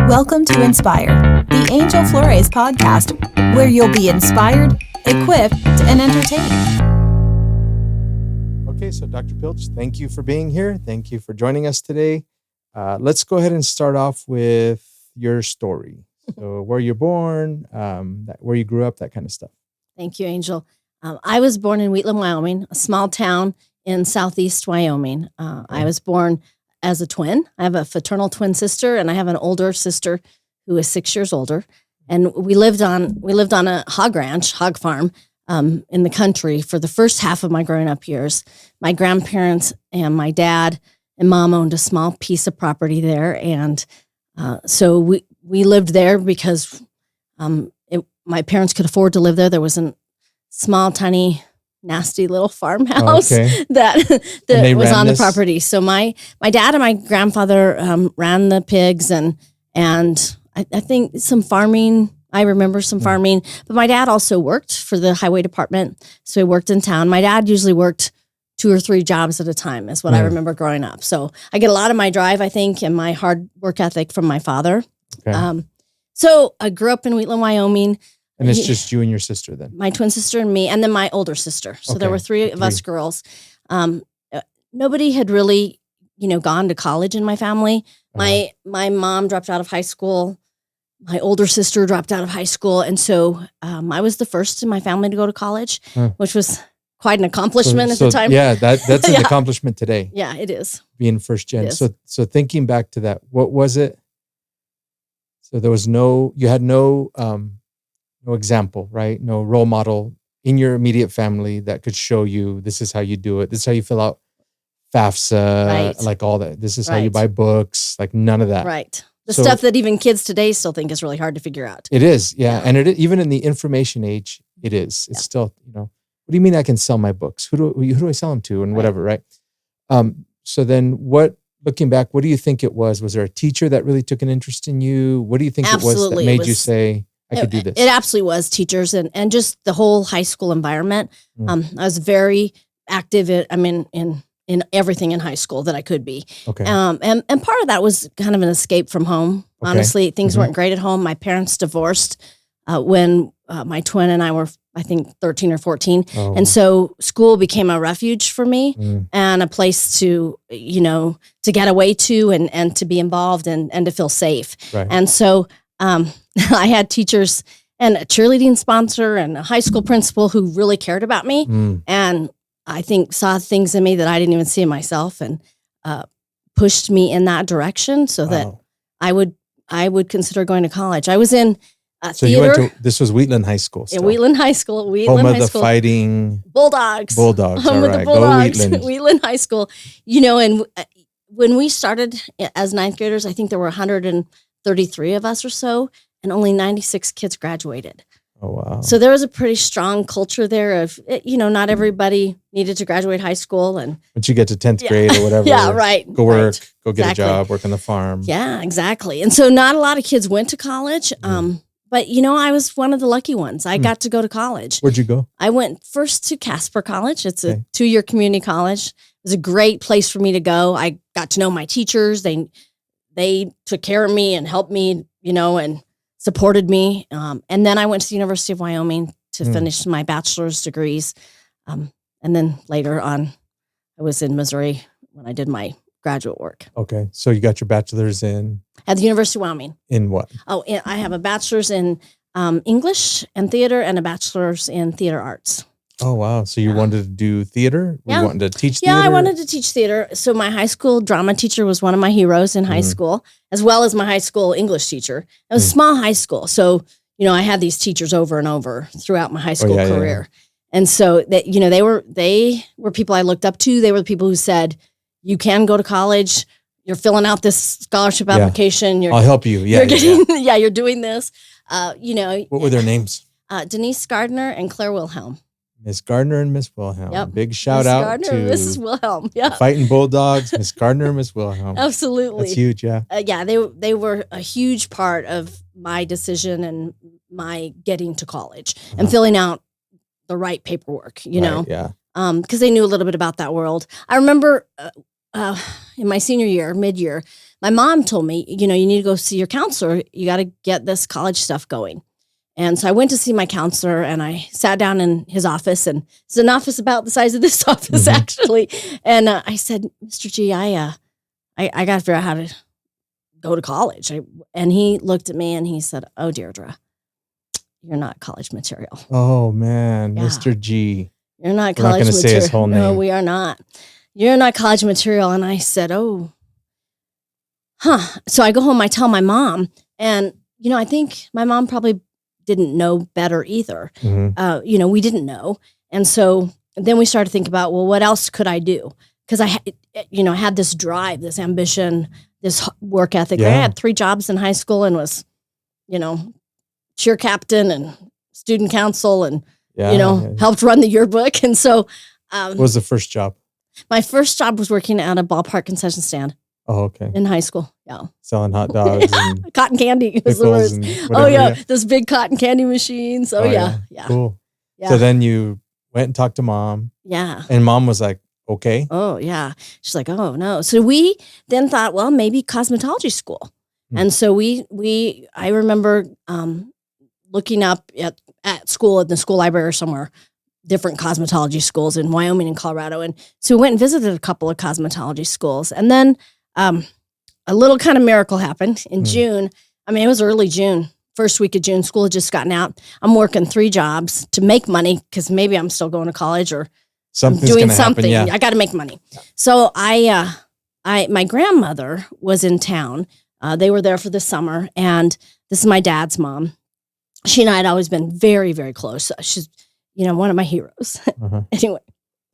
Welcome to Inspire, the Angel Flores Podcast, where you'll be inspired, equipped, and entertained. Okay, so Dr. Pilch, thank you for being here. Thank you for joining us today. Let's go ahead and start off with your story. So where you're born, where you grew up, that kind of stuff. Thank you, Angel. I was born in Wheatland, Wyoming, a small town in southeast Wyoming. I was born as a twin. I have a fraternal twin sister, and I have an older sister who is 6 years older. And we lived on a hog farm in the country for the first half of my growing up years. My grandparents and my dad and mom owned a small piece of property there, and so we lived there because my parents could afford to live there. There was a small, tiny, nasty little farmhouse that was on the property. So my dad and my grandfather ran the pigs, and I think some farming. I remember some farming, but my dad also worked for the highway department. So he worked in town. My dad usually worked 2 or 3 jobs at a time is what I remember growing up. So I get a lot of my drive, I think, and my hard work ethic from my father. Okay. So I grew up in Wheatland, Wyoming. And it's just you and your sister then? My twin sister and me, and then my older sister. So there were three of us girls. Nobody had really, gone to college in my family. My mom dropped out of high school. My older sister dropped out of high school. And so I was the first in my family to go to college, which was quite an accomplishment at the time. Yeah, that's an accomplishment today. Yeah, it is. Being first gen. So thinking back to that, what was it? So there was you had no example, right? No role model in your immediate family that could show you this is how you do it. This is how you fill out FAFSA, like all that. This is how you buy books, like none of that. Right. The stuff that even kids today still think is really hard to figure out. It is, yeah. And even in the information age, it is. It's still, what do you mean I can sell my books? Who do I sell them to and whatever, right? So then looking back, what do you think it was? Was there a teacher that really took an interest in you? What do you think it was that made you say, I could do this? It absolutely was teachers and just the whole high school environment. I was very active in everything in high school that I could be. Okay. And part of that was kind of an escape from home. Honestly, things weren't great at home. My parents divorced when my twin and I were, I think, 13 or 14. Oh. And so school became a refuge for me and a place to, to get away to and to be involved and to feel safe. Right. And so I had teachers and a cheerleading sponsor and a high school principal who really cared about me. And I think saw things in me that I didn't even see in myself and pushed me in that direction so that I would consider going to college. I was in so theater. This was Wheatland High School still. Yeah, Wheatland High School. Home of the Fighting Bulldogs. Home of the Bulldogs. Go Wheatland High School. And when we started as ninth graders, I think there were 133 of us or so, and only 96 kids graduated. Oh, wow. So there was a pretty strong culture there of, not everybody needed to graduate high school. Once you get to 10th grade or whatever. Yeah, right. Go work, go get a job, work on the farm. Yeah, exactly. And so not a lot of kids went to college. But, I was one of the lucky ones. I got to go to college. Where'd you go? I went first to Casper College. It's a 2-year community college. It was a great place for me to go. I got to know my teachers. They took care of me and helped me, and supported me. And then I went to the University of Wyoming to finish my bachelor's degrees. And then later on, I was in Missouri when I did my graduate work. Okay. So you got your bachelor's at the University of Wyoming. In what? Oh, I have a bachelor's in English and theater and a bachelor's in theater arts. Oh, wow. So you wanted to do theater? You wanted to teach theater? Yeah, I wanted to teach theater. So my high school drama teacher was one of my heroes in high school, as well as my high school English teacher. It was a small high school. So, I had these teachers over and over throughout my high school career. Yeah. And so that, they were people I looked up to. They were the people who said, you can go to college. You're filling out this scholarship application. I'll help you. Yeah. You're doing this. What were their names? Denise Gardner and Claire Wilhelm. Miss Gardner and Miss Wilhelm. Yep. Big shout out Gardner to Mrs. Wilhelm. Yeah. Fighting Bulldogs, Miss Gardner and Miss Wilhelm. Absolutely. That's huge, yeah. They were a huge part of my decision and my getting to college and filling out the right paperwork, know. Yeah. Because they knew a little bit about that world. I remember in my senior year, mid-year, my mom told me, you need to go see your counselor. You got to get this college stuff going. And so I went to see my counselor, and I sat down in his office, and it's an office about the size of this office, actually. And I said, Mr. G, I got to figure out how to go to college. And he looked at me and he said, oh, Deirdre, you're not college material. Oh, man, yeah. Mr. G. You're not We're college not material. Say his whole name. No, we are not. You're not college material. And I said, oh, So I go home, I tell my mom, and, I think my mom probably didn't know better either. We didn't know. And so then we started to think about, well, what else could I do? Because I had this drive, this ambition, this work ethic. Yeah. I had 3 jobs in high school and was, cheer captain and student council and, helped run the yearbook. And so. What was the first job? My first job was working at a ballpark concession stand. Oh, okay. In high school, yeah. Selling hot dogs and cotton candy. Was the worst. Those big cotton candy machines. Oh, yeah. Cool. Yeah. So then you went and talked to mom. Yeah. And mom was like, okay. Oh, yeah. She's like, oh, no. So we then thought, well, maybe cosmetology school. And so I remember looking up at school, at the school library or somewhere, different cosmetology schools in Wyoming and Colorado. And so we went and visited a couple of cosmetology schools. And then a little kind of miracle happened in June. I mean, it was early June, first week of June. School had just gotten out. I'm working 3 jobs to make money because maybe I'm still going to college or something's doing something. Happen, yeah. I got to make money. So my grandmother was in town. They were there for the summer, and this is my dad's mom. She and I had always been very, very close. She's, one of my heroes. Anyway.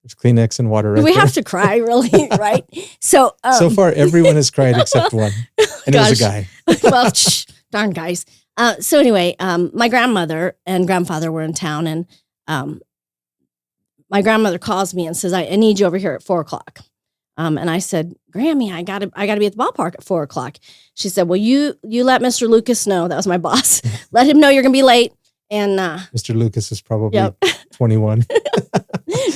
There's Kleenex and water. We have to cry, really, right? So so far, everyone has cried except one, and it was a guy. Well, darn guys. So anyway, my grandmother and grandfather were in town, and my grandmother calls me and says, "I need you over here at 4:00." And I said, "Grammy, I gotta be at the ballpark at 4:00." She said, "Well, you let Mr. Lucas know." That was my boss. Let him know you're gonna be late. And Mr. Lucas is probably 21.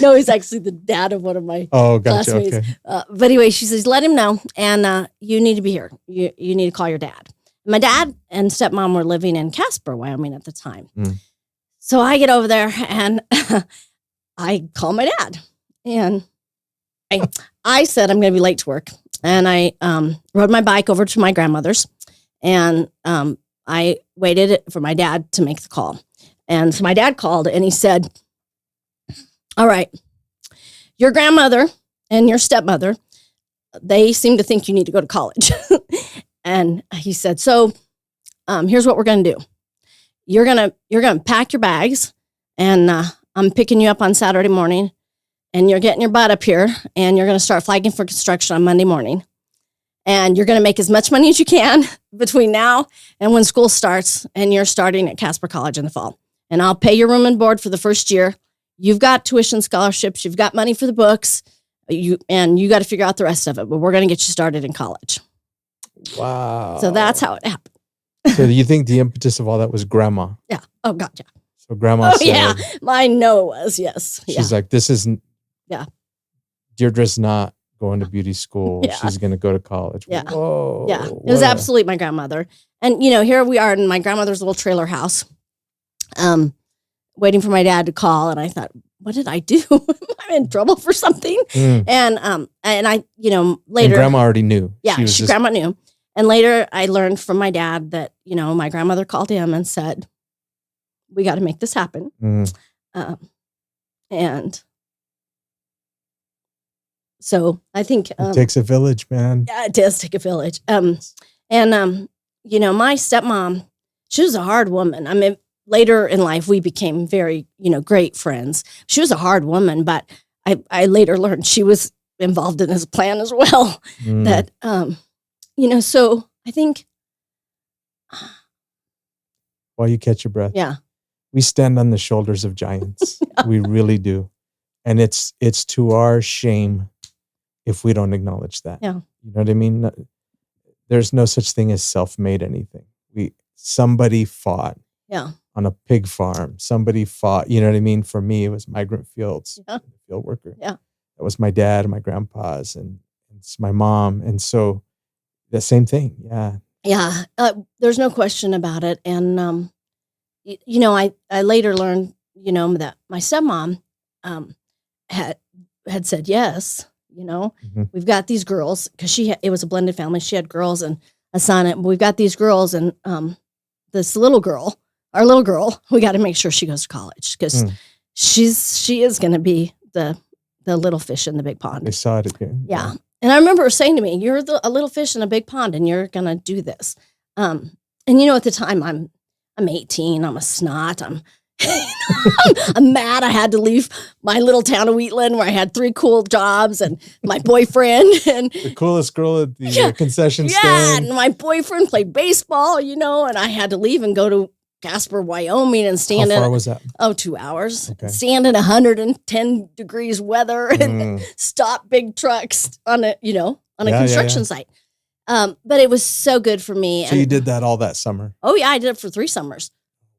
No, he's actually the dad of one of my classmates. Okay. But anyway, she says, let him know, and you need to be here. You need to call your dad. My dad and stepmom were living in Casper, Wyoming at the time. So I get over there, and I call my dad. And I said, I'm going to be late to work. And I rode my bike over to my grandmother's, and I waited for my dad to make the call. And so my dad called, and he said, all right, your grandmother and your stepmother, they seem to think you need to go to college. And he said, so here's what we're going to do. You're going to pack your bags, and I'm picking you up on Saturday morning, and you're getting your butt up here, and you're going to start flagging for construction on Monday morning. And you're going to make as much money as you can between now and when school starts, and you're starting at Casper College in the fall. And I'll pay your room and board for the first year. You've got tuition scholarships. You've got money for the books. You got to figure out the rest of it. But we're going to get you started in college. Wow. So that's how it happened. So do you think the impetus of all that was grandma? Yeah. Oh, God, yeah. So grandma said. Yeah. I know it was, yes. She's like, this isn't. Yeah. Deirdre's not going to beauty school. Yeah. She's going to go to college. Yeah. Whoa. Yeah. It was absolutely my grandmother. And, here we are in my grandmother's little trailer house, waiting for my dad to call. And I thought, what did I do? I'm in trouble for something. And I, later. And grandma already knew. Yeah, grandma knew. And later I learned from my dad that, my grandmother called him and said, we got to make this happen. And so I think it takes a village, man. Yeah, it does take a village. My stepmom, she was a hard woman. I mean, later in life we became very, great friends. She was a hard woman, but I later learned she was involved in his plan as well. That so I think while you catch your breath. Yeah. We stand on the shoulders of giants. We really do. And it's to our shame if we don't acknowledge that. Yeah. You know what I mean? There's no such thing as self-made anything. Somebody fought on a pig farm. Somebody fought, you know what I mean? For me, it was migrant fields, field worker. Yeah. That was my dad and my grandpa's, and it's my mom. And so The same thing. Yeah. Yeah. There's no question about it. And, I later learned, that my stepmom had said yes. We've got these girls, because it was a blended family. She had girls and a son. And we've got these girls, and this little girl, our little girl, we got to make sure she goes to college, because she is going to be the little fish in the big pond. I saw it again. Yeah. And I remember her saying to me, "You're a little fish in a big pond, and you're going to do this." And at the time, I'm 18. I'm a snot. I'm mad. I had to leave my little town of Wheatland, where I had 3 cool jobs and my boyfriend and the coolest girl at the concession stand. Yeah, and my boyfriend played baseball, and I had to leave and go to Casper, Wyoming, and stand. How far was that? 2 hours. Okay. Stand in 110 degrees weather and stop big trucks on a construction site. But it was so good for me. So you did that all that summer? Oh yeah, I did it for 3 summers.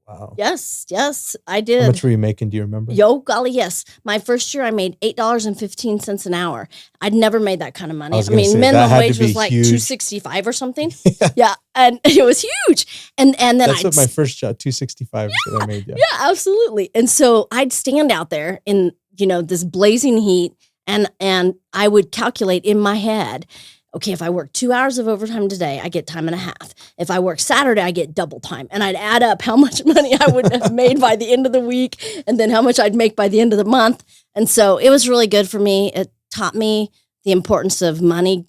Wow. Yes, I did. How much were you making? Do you remember? Yo, golly, yes. My first year, I made $8.15 an hour. I'd never made that kind of money. Minimum wage was like $2.65 or something. Yeah, and it was huge. And then that's what my first job, $2.65 is what I made. Yeah, absolutely. And so I'd stand out there in this blazing heat, and I would calculate in my head, okay, if I work 2 hours of overtime today, I get time and a half. If I work Saturday, I get double time. And I'd add up how much money I would have made by the end of the week, and then how much I'd make by the end of the month. And so it was really good for me. It taught me the importance of money,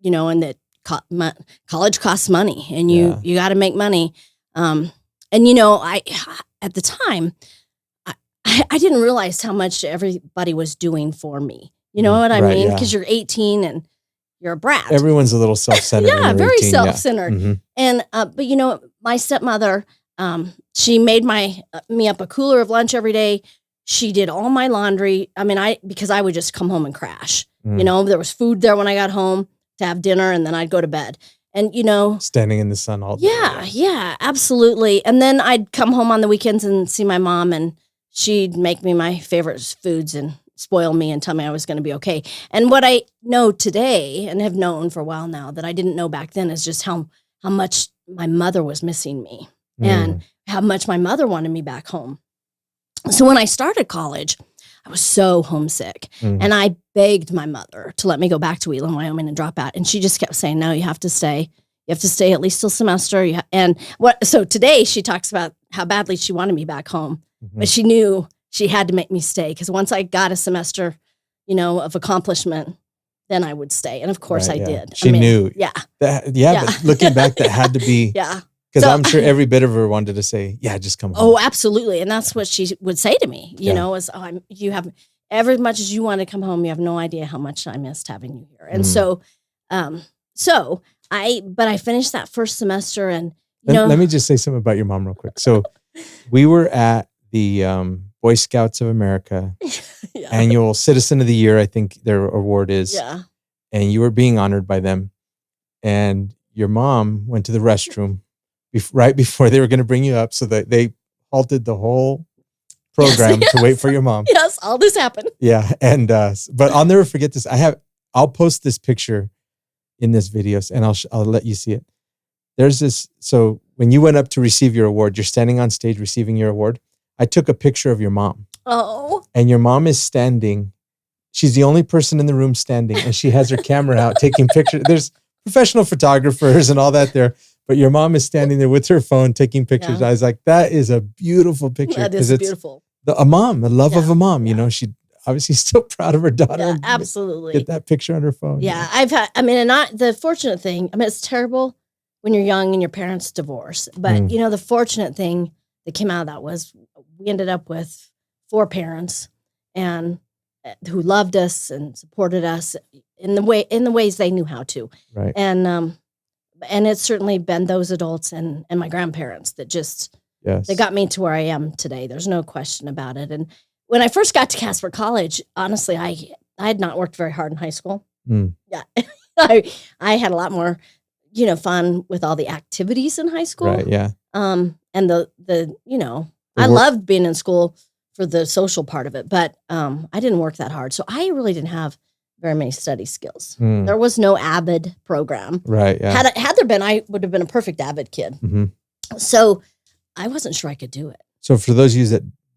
and that college costs money, and you got to make money. I at the time, I didn't realize how much everybody was doing for me. You know what I mean? Because you're 18 and you're a brat. Everyone's a little self-centered. Yeah, very self-centered. Yeah. And but my stepmother, she made me up a cooler of lunch every day. She did all my laundry. Because I would just come home and crash. There was food there when I got home to have dinner, and then I'd go to bed. And standing in the sun all day. Yeah, absolutely. And then I'd come home on the weekends and see my mom, and she'd make me my favorite foods and spoil me and tell me I was going to be okay. And what I know today, and have known for a while now, that I didn't know back then, is just how much my mother was missing me and how much my mother wanted me back home. So when I started college, I was so homesick, and I begged my mother to let me go back to Wheatland, Wyoming, and drop out. And she just kept saying, "No, you have to stay. You have to stay at least till semester." So today she talks about how badly she wanted me back home, but she knew she had to make me stay, because once I got a semester, of accomplishment, then I would stay. And of course I did. She knew. Yeah. But looking back, that had to be. Yeah. Because I'm sure every bit of her wanted to say, "Yeah, just come home." Oh, absolutely. And that's what she would say to me, you have every much as you want to come home, you have no idea how much I missed having you here. And so I finished that first semester, and, let me just say something about your mom real quick. So we were at the Boy Scouts of America annual Citizen of the Year, I think their award is. Yeah. And you were being honored by them. And your mom went to the restroom right before they were going to bring you up, so that they halted the whole program to wait for your mom. Yes, all this happened. Yeah. And, but I'll never forget this. I'll post this picture in this video, and I'll let you see it. There's this. So when you went up to receive your award, you're standing on stage receiving your award. I took a picture of your mom. Oh. And your mom is standing. She's the only person in the room standing, and she has her camera out taking pictures. There's professional photographers and all that there, but your mom is standing there with her phone taking pictures. Yeah. I was like, that is a beautiful picture. That is beautiful. The love of a mom. She obviously still proud of her daughter. Yeah, absolutely. Get that picture on her phone. Yeah, the fortunate thing, it's terrible when you're young and your parents divorce, but the fortunate thing that came out of that was we ended up with 4 parents and who loved us and supported us in the ways they knew how to. Right. And it's certainly been those adults and my grandparents that just they got me to where I am today. There's no question about it. And when I first got to Casper College, honestly, I had not worked very hard in high school. Yeah. I had a lot more, fun with all the activities in high school. Right. Yeah. And I loved being in school for the social part of it, but I didn't work that hard. So I really didn't have very many study skills. There was no AVID program. Right. Yeah. Had there been, I would have been a perfect AVID kid. So I wasn't sure I could do it. So for those of you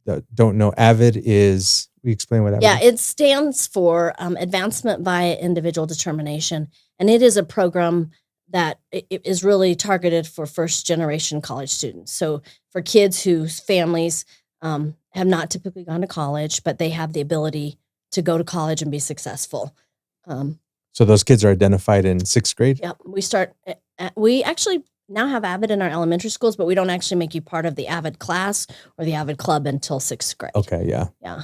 that don't know, AVID is, we explain what AVID is? It stands for Advancement via Individual Determination. And it is a program that it is really targeted for first generation college students. So for kids whose families have not typically gone to college, but they have the ability to go to college and be successful. So those kids are identified in 6th grade? Yep. We actually now have AVID in our elementary schools, but we don't actually make you part of the AVID class or the AVID club until 6th grade. Okay, yeah. Yeah.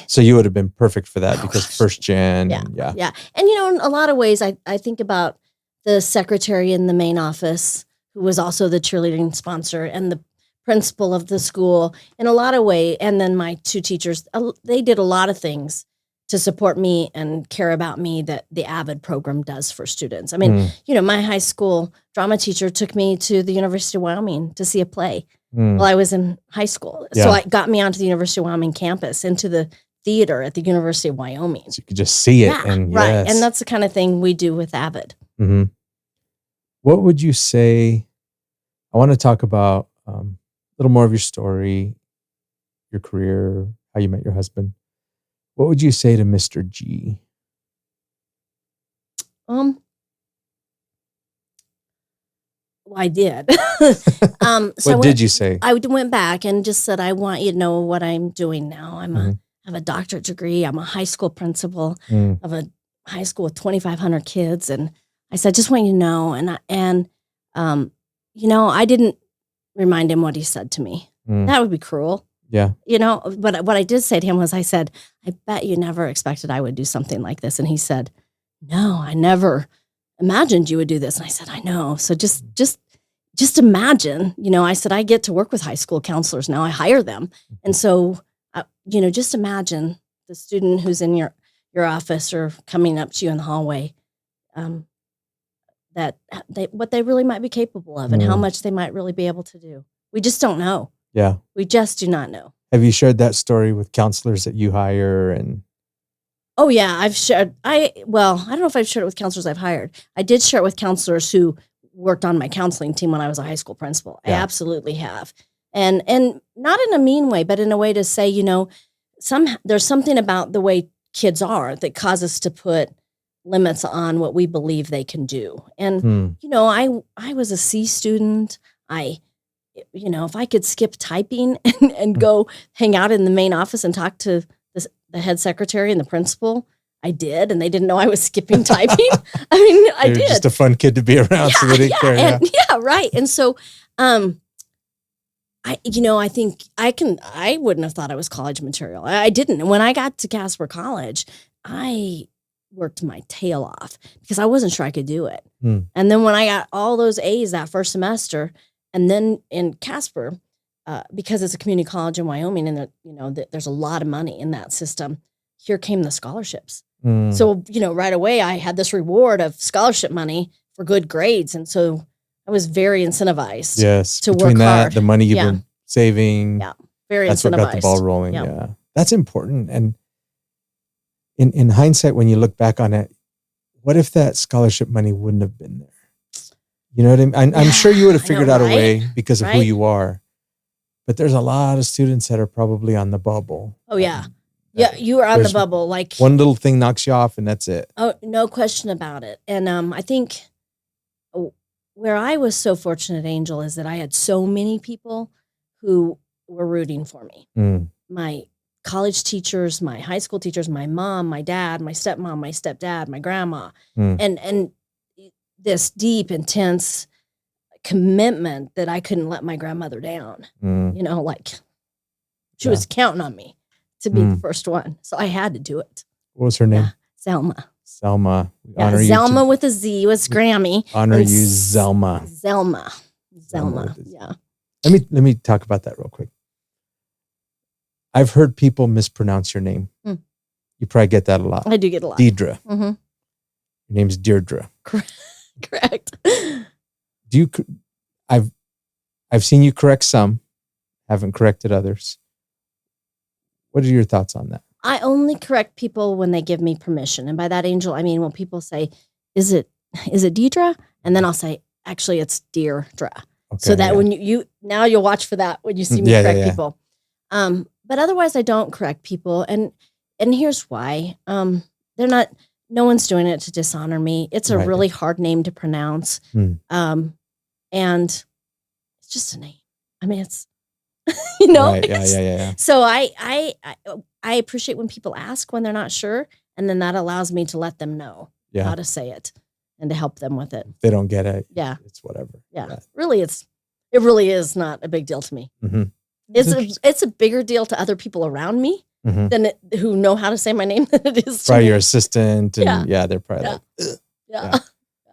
So you would have been perfect for that because first gen. Yeah. And, in a lot of ways, I think about the secretary in the main office, who was also the cheerleading sponsor, and the principal of the school in a lot of ways. And then my 2 teachers, they did a lot of things to support me and care about me that the AVID program does for students. I mean, my high school drama teacher took me to the University of Wyoming to see a play while I was in high school. Yeah. So it got me onto the University of Wyoming campus, into the theater at the University of Wyoming. So you could just see it. Yeah, and right. Yes. And that's the kind of thing we do with AVID. What would you say? I want to talk about a little more of your story, your career, how you met your husband. What would you say to Mr. G? Well, I did. What did you say? I went back and just said, I want you to know what I'm doing now. I have a doctorate degree. I'm a high school principal of a high school with 2,500 kids. And I said, just want you to know. I didn't remind him what he said to me. That would be cruel. Yeah. But what I did say to him was, I said, I bet you never expected I would do something like this. And he said, no, I never imagined you would do this. And I said, I know. So just imagine, I said, I get to work with high school counselors now. I hire them. And so, just imagine the student who's in your office or coming up to you in the hallway, what they really might be capable of and how much they might really be able to do. We just don't know. Yeah. We just do not know. Have you shared that story with counselors that you hire? And oh yeah, I've shared. I don't know if I've shared it with counselors I've hired. I did share it with counselors who worked on my counseling team when I was a high school principal. Yeah. I absolutely have. And not in a mean way, but in a way to say, there's something about the way kids are that causes us to put limits on what we believe they can do. And, I was a C student. If I could skip typing and go hang out in the main office and talk to the head secretary and the principal, I did. And they didn't know I was skipping typing. I did. Just a fun kid to be around. So they didn't care. Right. And so, I think I wouldn't have thought I was college material. I didn't. And when I got to Casper College, I worked my tail off because I wasn't sure I could do it. And then when I got all those A's that first semester, and then in Casper, because it's a community college in Wyoming, and there's a lot of money in that system, here came the scholarships. So, right away I had this reward of scholarship money for good grades. And so I was very incentivized to work hard. The money you've been saving. Yeah. Very that's incentivized. What got the ball rolling. Yeah. That's important. And in hindsight, when you look back on it, what if that scholarship money wouldn't have been there? You know what I mean? I'm sure you would have figured out a way because of who you are. But there's a lot of students that are probably on the bubble. Oh, yeah. Yeah, you are on the bubble. Like one little thing knocks you off and that's it. Oh, no question about it. And I think where I was so fortunate, Angel, is that I had so many people who were rooting for me. My college teachers, my high school teachers, my mom, my dad, my stepmom, my stepdad, my grandma, and this deep, intense commitment that I couldn't let my grandmother down. She was counting on me to be the first one. So I had to do it. What was her name? Zelma. Zelma. Yeah, Zelma with a Z was Grammy. Honor you, Zelma. Zelma. Yeah. Let me talk about that real quick. I've heard people mispronounce your name. You probably get that a lot. I do get a lot. Deirdre. Your name's Deirdre. Correct. I've seen you correct some, haven't corrected others. What are your thoughts on that? I only correct people when they give me permission. And by that, Angel, I mean when people say, is it Deirdre? And then I'll say, actually, it's Deirdre. Okay, so that when you now you'll watch for that when you see me correct people. But otherwise, I don't correct people. And here's why. They're not, no one's doing it to dishonor me. It's a really hard name to pronounce. And it's just a name. I mean, it's, Right. Yeah. So I appreciate when people ask when they're not sure. And then that allows me to let them know how to say it and to help them with it. If they don't get it. Yeah. It's whatever. Yeah. Really, it really is not a big deal to me. Mm-hmm. It's a bigger deal to other people around me than who know how to say my name than it is to probably me. your assistant. And they're probably like, ugh. Yeah.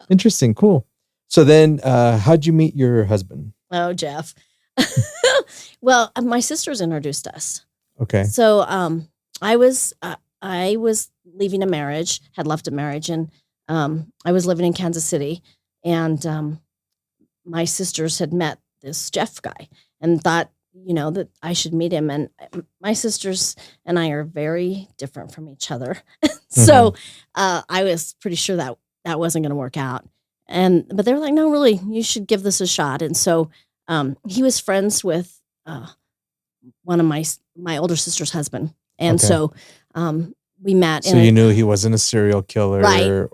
Interesting. Cool. So then how'd you meet your husband? Oh, Jeff. Well, my sisters introduced us. Okay. So I was leaving a marriage, had left a marriage, and I was living in Kansas City, and my sisters had met this Jeff guy and thought, that I should meet him. And my sisters and I are very different from each other. So I was pretty sure that wasn't going to work out. But they were like, no, really, you should give this a shot. And so he was friends with one of my older sister's husband. And so we met. So you knew he wasn't a serial killer. Right.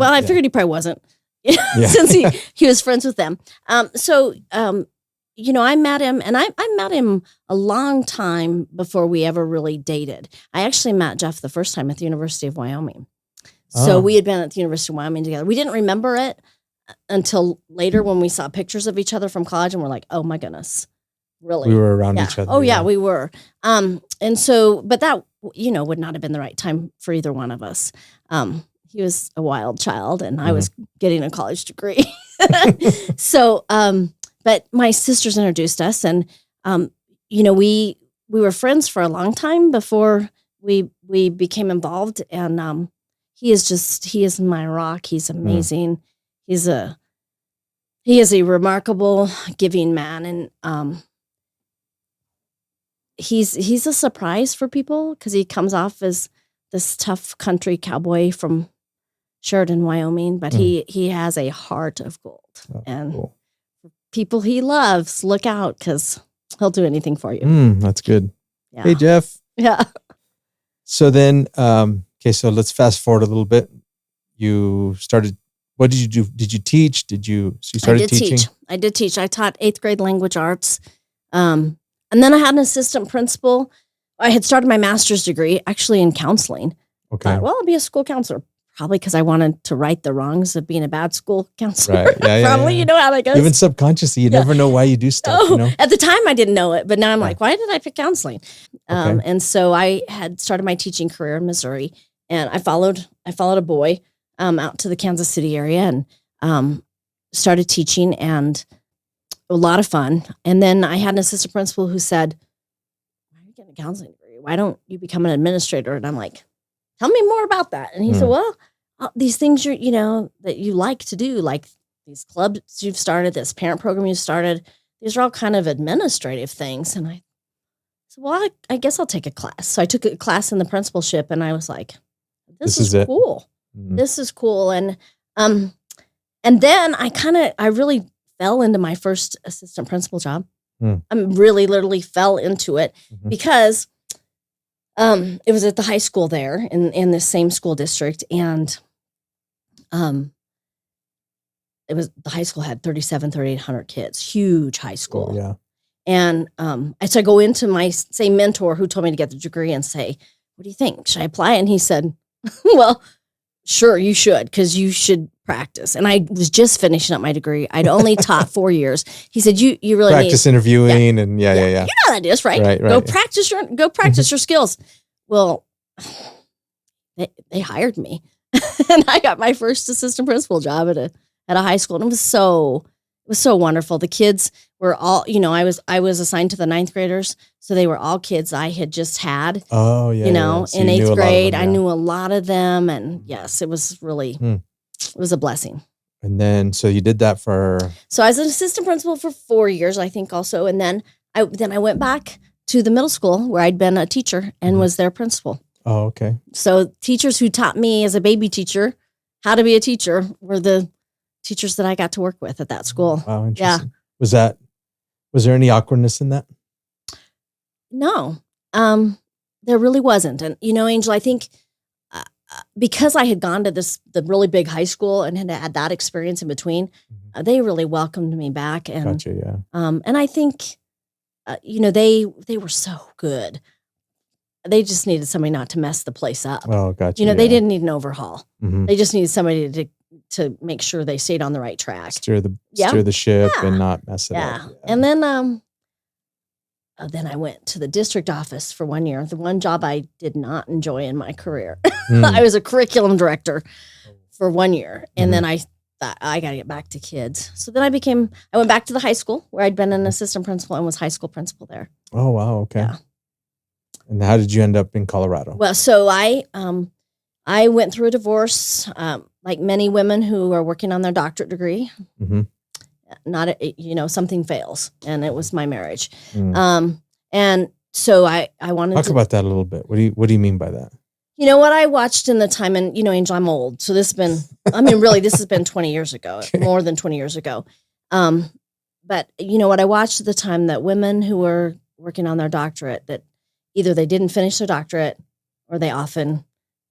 I figured he probably wasn't since he was friends with them. I met him, and I met him a long time before we ever really dated. I actually met Jeff the first time at the University of Wyoming. So we had been at the University of Wyoming together. We didn't remember it until later when we saw pictures of each other from college, and we're like, oh my goodness, really? We were around each other. Oh yeah, we were. And so, but that, would not have been the right time for either one of us. He was a wild child, and I was getting a college degree. So, but my sisters introduced us, and we were friends for a long time before we became involved. And he is my rock. He's amazing. He is a remarkable, giving man, and he's a surprise for people because he comes off as this tough country cowboy from Sheridan, Wyoming, but he has a heart of gold. Cool. People he loves, look out, because he'll do anything for you. That's good. Yeah. Hey, Jeff. Yeah. So then, so let's fast forward a little bit. You started, what did you do? Did you teach? You started teaching? I did teach. I taught 8th grade language arts. And then I had an assistant principal. I had started my master's degree actually in counseling. Okay. I'll be a school counselor. Probably because I wanted to right the wrongs of being a bad school counselor. Right. Yeah, Probably, yeah. You know how that goes. Even subconsciously, you never know why you do stuff. At the time, I didn't know it, but now I'm like, why did I pick counseling? And so I had started my teaching career in Missouri, and I followed a boy out to the Kansas City area and started teaching, and a lot of fun. And then I had an assistant principal who said, "Why are you getting a counseling degree? Why don't you become an administrator?" And I'm like, tell me more about that. And he said, well, these things that you like to do, like these clubs you've started, this parent program you've started, these are all kind of administrative things. And I said, well, I guess I'll take a class. So I took a class in the principalship, and I was like, this is cool. This is cool. And then I really fell into my first assistant principal job. I really literally fell into it because it was at the high school there in the same school district. And it was, the high school had 3,800 kids, huge high school. Oh, yeah. And so I go into my same mentor who told me to get the degree and say, what do you think? Should I apply? And he said, well, sure, you should, because you should practice. And I was just finishing up my degree. I'd only taught 4 years. He said, you really practice interviewing and yeah. You know how that is, right? Right. Go practice your skills. Well, they hired me, and I got my first assistant principal job at a high school, and it was so wonderful. The kids were all, I was assigned to the 9th graders, so they were all kids I had just had. Oh yeah. So in 8th grade, I knew a lot of them, and yes, it was really, it was a blessing. And then, so you did that So I was an assistant principal for 4 years, I think, also, and then I went back to the middle school where I'd been a teacher and was their principal. Oh, okay. So teachers who taught me as a baby teacher how to be a teacher were the teachers that I got to work with at that school. Wow, interesting. Yeah. Was there any awkwardness in that? No, there really wasn't. And, Angel, I think because I had gone to the really big high school and had that experience in between, they really welcomed me back. And, Gotcha, yeah. And I think, they were so good. They just needed somebody not to mess the place up. Oh, gotcha. They didn't need an overhaul. Mm-hmm. They just needed somebody to make sure they stayed on the right track. Steer the ship and not mess it up. Yeah. And then I went to the district office for 1 year. The one job I did not enjoy in my career. I was a curriculum director for 1 year. And then I thought, I got to get back to kids. So then I went back to the high school where I'd been an assistant principal and was high school principal there. Oh, wow. Okay. Yeah. And how did you end up in Colorado? Well, so I went through a divorce, like many women who are working on their doctorate degree. Mm-hmm. Something fails, and it was my marriage. And so I wanted to talk about that a little bit. What do you mean by that? What I watched in the time, and Angel, I'm old, so this has been 20 years ago, more than 20 years ago. But what I watched at the time, that women who were working on their doctorate, that either they didn't finish their doctorate or they often,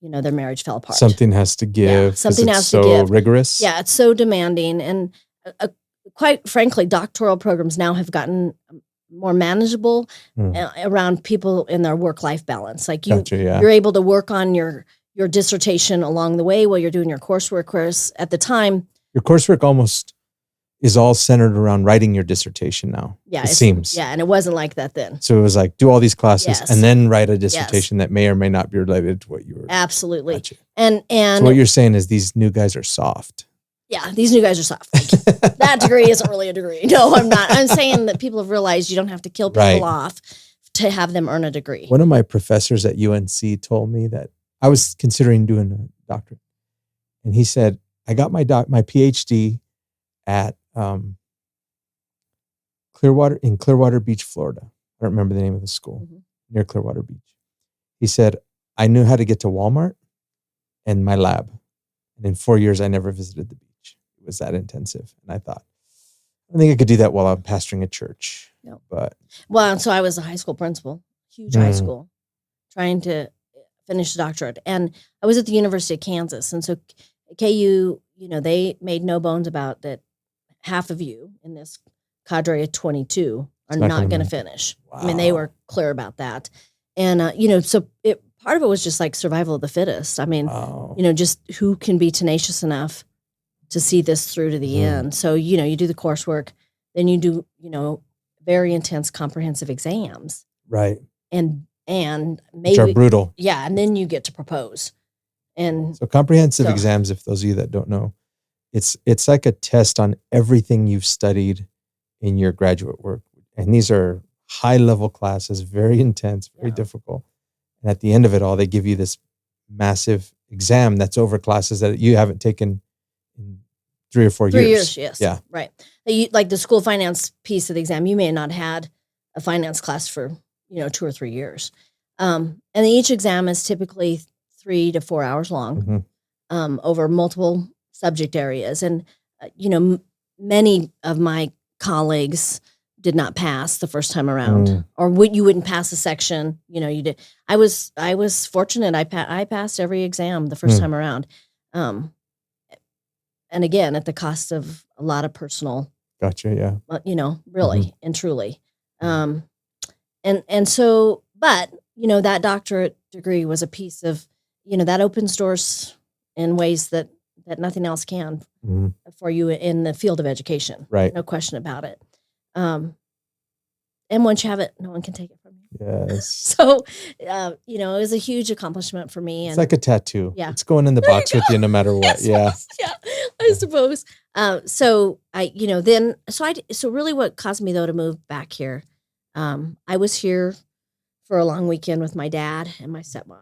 their marriage fell apart. Something has to give. Yeah, something has to give. So rigorous. Yeah, it's so demanding, and quite frankly, doctoral programs now have gotten more manageable around people in their work-life balance. Like you're able to work on your dissertation along the way while you're doing your coursework. Whereas at the time, your coursework almost is all centered around writing your dissertation now. Yeah, it seems. Yeah, and it wasn't like that then. So it was like, do all these classes and then write a dissertation that may or may not be related to what you were. Absolutely. Gotcha. And so what you're saying is these new guys are soft. Yeah, these new guys are soft. That degree isn't really a degree. No, I'm not. I'm saying that people have realized you don't have to kill people off to have them earn a degree. One of my professors at UNC told me that I was considering doing a doctorate. And he said, I got my PhD at Clearwater Beach, Florida. I don't remember the name of the school, near Clearwater Beach. He said, I knew how to get to Walmart and my lab. And in 4 years, I never visited the beach. It was that intensive. And I thought, I think I could do that while I'm pastoring a church. No. But so I was a high school principal, huge high school, trying to finish the doctorate. And I was at the University of Kansas. And so KU, they made no bones about that half of you in this cadre of 22 are not going to finish. Wow. I mean, they were clear about that. And, so part of it was just like survival of the fittest. I mean, just who can be tenacious enough to see this through to the end. So, you do the coursework, then you do, very intense comprehensive exams. Right. And maybe. Which are brutal. Yeah. And then you get to propose. And so comprehensive exams, if those of you that don't know, it's like a test on everything you've studied in your graduate work. And these are high level classes, very intense, very difficult. And at the end of it all, they give you this massive exam that's over classes that you haven't taken in 3 or 4 years. 3 years, yes. Yeah. Right. Like the school finance piece of the exam, you may not have had a finance class for, 2 or 3 years. And each exam is typically 3 to 4 hours long, over multiple subject areas. And, many of my colleagues did not pass the first time around, or you wouldn't pass a section. You did. I was fortunate. I passed every exam the first time around, and again at the cost of a lot of personal. Gotcha. Yeah. Really and truly, and so, but that doctorate degree was a piece of, that opens doors in ways that nothing else can for you in the field of education. Right. No question about it. And once you have it, no one can take it from you. Yes. So, it was a huge accomplishment for me. It's like a tattoo. Yeah. It's going in the box with you no matter what. Yeah. Yeah, I suppose. So really what caused me though to move back here, I was here for a long weekend with my dad and my stepmom.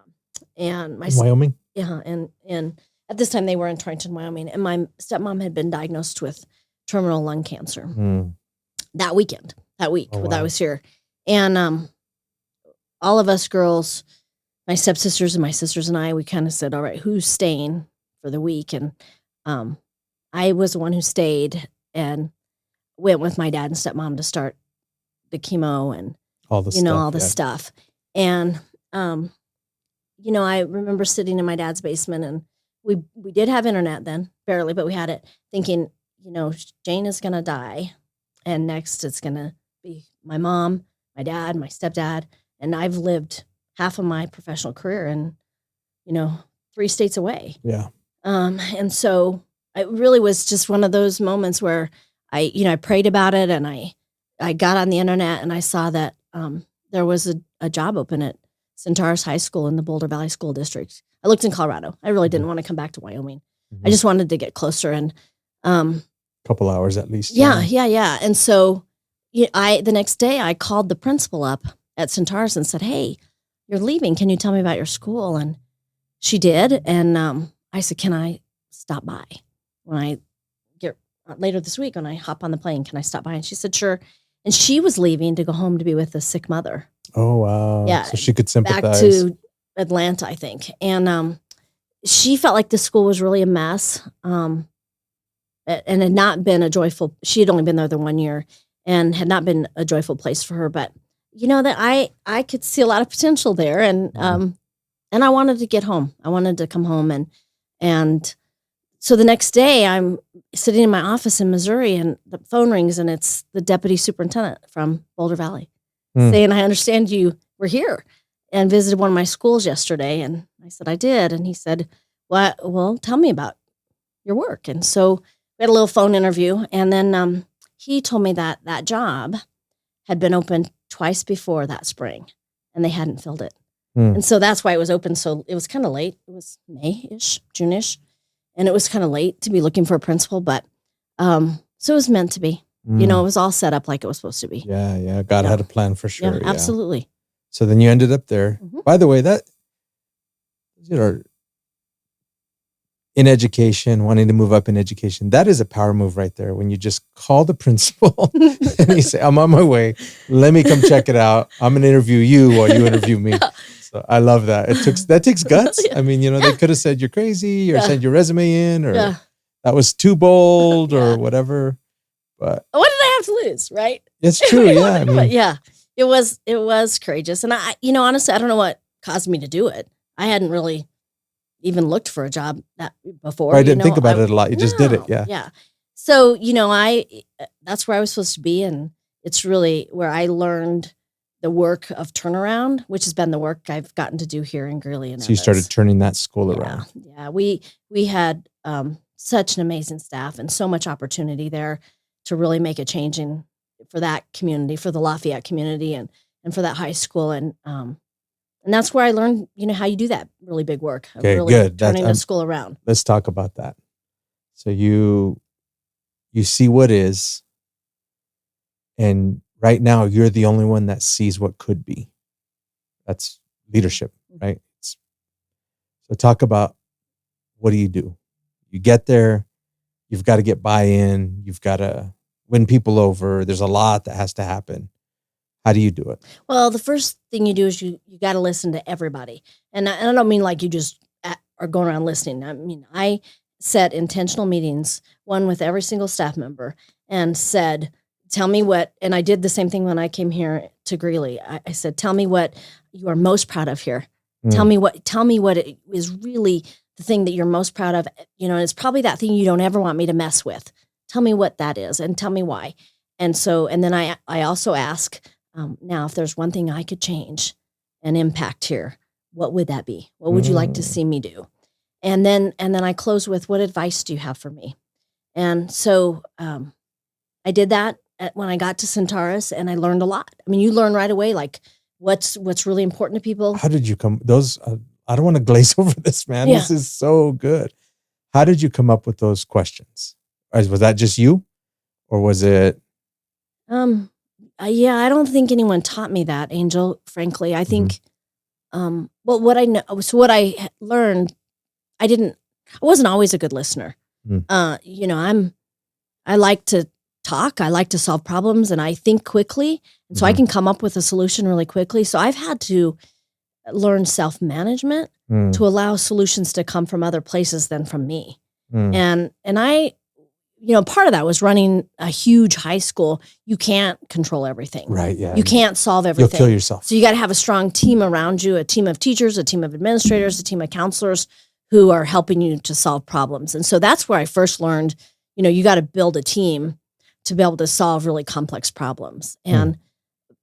And my Wyoming? Yeah. And at this time they were in Torrington, Wyoming. And my stepmom had been diagnosed with terminal lung cancer that week that I was here. And all of us girls my stepsisters and my sisters and I, we kind of said, all right, who's staying for the week? And I was the one who stayed and went with my dad and stepmom to start the chemo and all the stuff. And, I remember sitting in my dad's basement, and we did have internet then, barely, but we had it, thinking, Jane is going to die. And next it's going to be my mom, my dad, my stepdad. And I've lived half of my professional career in, 3 states away. Yeah. And so it really was just one of those moments where I prayed about it, and I got on the internet, and I saw that there was a job open at Centaurus High School in the Boulder Valley School District. I looked in Colorado. I really didn't want to come back to Wyoming. I just wanted to get closer, and couple hours at least. Yeah. And so the next day I called the principal up at Centaurus and said, hey, you're leaving. Can you tell me about your school? And she did. And I said, can I stop by when I get later this week, when I hop on the plane? Can I stop by? And she said, sure. And she was leaving to go home to be with a sick mother. Oh, wow. Yeah. So she could sympathize. Back to Atlanta, I think. And she felt like the school was really a mess. And had not been she had only been there the 1 year, and had not been a joyful place for her. But that I could see a lot of potential there, and I wanted to get home. I wanted to come home, and so the next day I'm sitting in my office in Missouri, and the phone rings, and it's the deputy superintendent from Boulder Valley saying, I understand you were here and visited one of my schools yesterday. And I said, I did. And he said, well, tell me about your work. And so we had a little phone interview, and then he told me that job had been open twice before that spring, and they hadn't filled it. And so that's why it was open. So it was kind of late. It was May-ish, June-ish, and it was kind of late to be looking for a principal, but so it was meant to be. It was all set up like it was supposed to be. Yeah. God had a plan for sure. Yeah, absolutely. So then you ended up there. By the way, that in education, wanting to move up in education, that is a power move right there. When you just call the principal and you say, I'm on my way. Let me come check it out. I'm going to interview you while you interview me. So I love that. That takes guts. I mean, they could have said you're crazy, or send your resume in, or that was too bold or whatever. But what did I have to lose? Right. It's true. Yeah. It was courageous. And I, honestly, I don't know what caused me to do it. I hadn't really even looked for a job that before. I didn't think about it a lot. You just did it. Yeah. Yeah. So, that's where I was supposed to be. And it's really where I learned the work of turnaround, which has been the work I've gotten to do here in Greeley. So you started turning that school around. Yeah. We had such an amazing staff and so much opportunity there to really make a change for that community, for the Lafayette community, and for that high school. And that's where I learned, how you do that really big work. Okay, really good. Turning the school around. Let's talk about that. So you see what is, and right now you're the only one that sees what could be. That's leadership, right? So talk about, what do? You get there, you've got to get buy-in, you've got to win people over. There's a lot that has to happen. How do you do it? Well, the first thing you do is you got to listen to everybody. And I don't mean like you just are going around listening. I mean, I set intentional meetings, one with every single staff member, and said, tell me what, and I did the same thing when I came here to Greeley. I said, tell me what you are most proud of here. Tell me what it is really the thing that you're most proud of. And it's probably that thing you don't ever want me to mess with. Tell me what that is, and tell me why. And then I also ask, now, if there's one thing I could change and impact here, what would that be? What would you like to see me do? And then I close with, what advice do you have for me? And so I did that when I got to Centaurus, and I learned a lot. I mean, you learn right away, like what's really important to people. How did you come? I don't want to glaze over this, man. Yeah. This is so good. How did you come up with those questions? Was that just you, or was it? Yeah, I don't think anyone taught me that, Angel, frankly. I think, what I learned, I wasn't always a good listener. I like to talk, I like to solve problems, and I think quickly. And so I can come up with a solution really quickly. So I've had to learn self-management to allow solutions to come from other places than from me. And I, part of that was running a huge high school. You can't control everything. Right, yeah. You can't solve everything. You'll kill yourself. So you got to have a strong team around you, a team of teachers, a team of administrators, a team of counselors who are helping you to solve problems. And so that's where I first learned, you got to build a team to be able to solve really complex problems. And,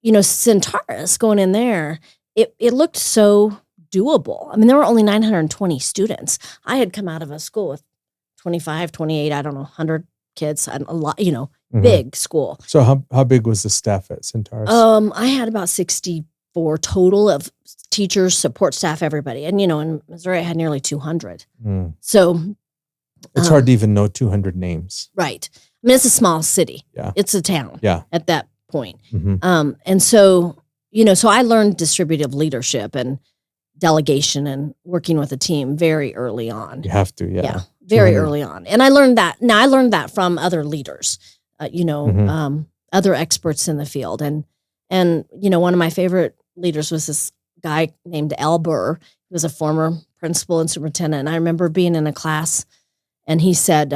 Centaurus going in there, it looked so doable. I mean, there were only 920 students. I had come out of a school with 25, 28, I don't know, 100 kids, and a lot, big school. So how big was the staff at Centaurus? I had about 64 total of teachers, support staff, everybody. And, in Missouri, I had nearly 200. So it's hard to even know 200 names. Right. I mean, it's a small city. Yeah. It's a town. Yeah. At that point. And so, so I learned distributive leadership and delegation and working with a team very early on. You have to, yeah. Very early on. And I learned that. Now I learned that from other leaders, other experts in the field. And one of my favorite leaders was this guy named Al Burr. He was a former principal and superintendent. And I remember being in a class and he said,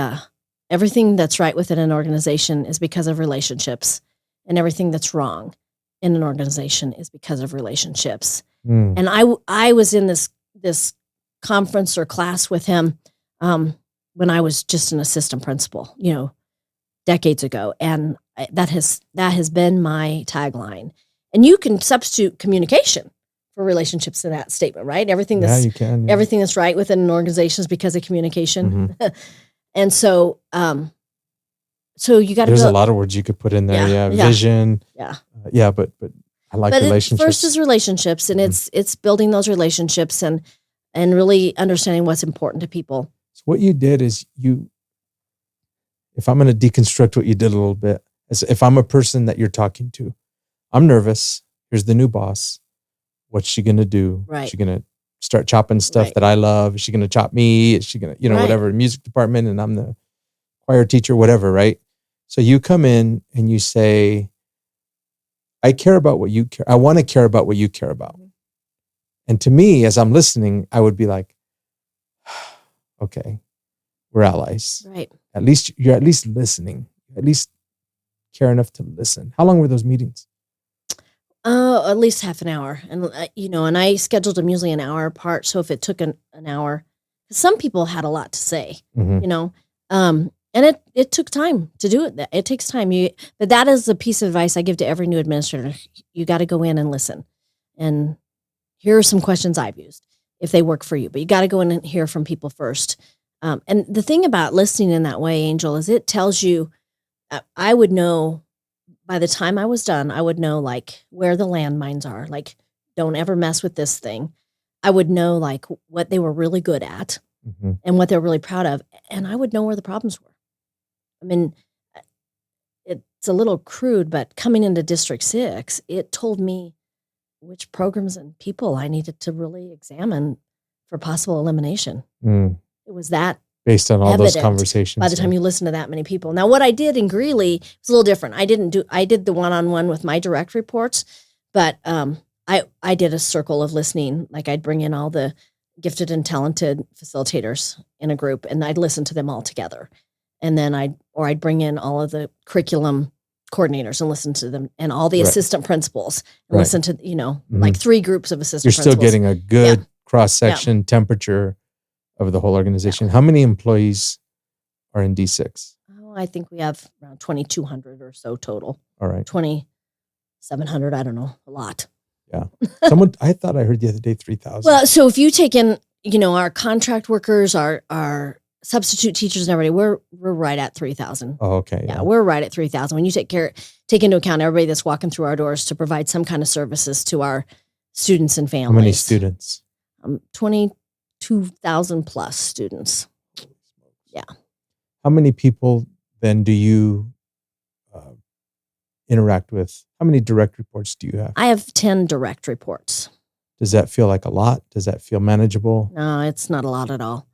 everything that's right within an organization is because of relationships, and everything that's wrong in an organization is because of relationships. And I was in this conference or class with him when I was just an assistant principal, decades ago. And that has been my tagline. And you can substitute communication for relationships in that statement, right? Everything that's you can, everything that's right within an organization is because of communication. And so you got to. There's a lot of words you could put in there. Yeah. Vision. Yeah. But I like relationships. First is relationships, and it's building those relationships and really understanding what's important to people. So what you did is if I'm going to deconstruct what you did a little bit, if I'm a person that you're talking to, I'm nervous. Here's the new boss. What's she going to do? Right. Is she going to start chopping stuff that I love? Is she going to chop me? Is she going to, whatever, music department, and I'm the choir teacher, whatever, right? So you come in and you say, I care about what you care. I want to care about what you care about. And to me, as I'm listening, I would be like, okay, we're allies. Right. You're at least listening. At least care enough to listen. How long were those meetings? At least half an hour. And, and I scheduled them usually an hour apart. So if it took an hour, some people had a lot to say, and it took time to do it. It takes time. But that is a piece of advice I give to every new administrator. You got to go in and listen. And here are some questions I've used if they work for you. But you got to go in and hear from people first. And the thing about listening in that way, Angel, is it tells you, I would know by the time I was done, I would know like where the landmines are. Like, don't ever mess with this thing. I would know like what they were really good at and what they're really proud of. And I would know where the problems were. I mean, it's a little crude, but coming into District 6, it told me which programs and people I needed to really examine for possible elimination. It was that based on all those conversations. By the time you listen to that many people. Now, what I did in Greeley was a little different. I did the one-on-one with my direct reports, but I did a circle of listening. Like I'd bring in all the gifted and talented facilitators in a group, and I'd listen to them all together. And then I'd bring in all of the curriculum coordinators and listen to them, and all the assistant principals and listen to, like 3 groups of assistant principals. You're still getting a good cross-section temperature of the whole organization. How many employees are in D6? Oh, I think we have around 2,200 or so total. All right. 2,700, I don't know, a lot. Yeah. I thought I heard the other day 3,000. Well, so if you take in, our contract workers, our substitute teachers and everybody, we're right at 3,000. Oh, okay. Yeah, we're right at 3,000. When you take into account everybody that's walking through our doors to provide some kind of services to our students and families. How many students? 22,000 plus students. Yeah. How many people then do you interact with? How many direct reports do you have? I have 10 direct reports. Does that feel like a lot? Does that feel manageable? No, it's not a lot at all.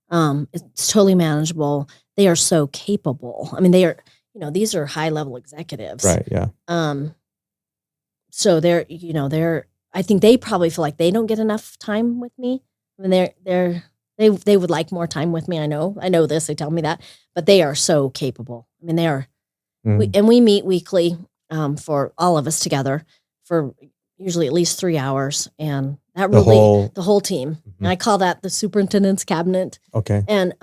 It's totally manageable. They are so capable. I mean, they are, these are high level executives. Right. Yeah. So they're I think they probably feel like they don't get enough time with me. I mean, they would like more time with me. I know this. They tell me that, but they are so capable. I mean, they are. We meet weekly for all of us together for usually at least 3 hours, and that the whole team. Mm-hmm. And I call that the superintendent's cabinet. Okay. And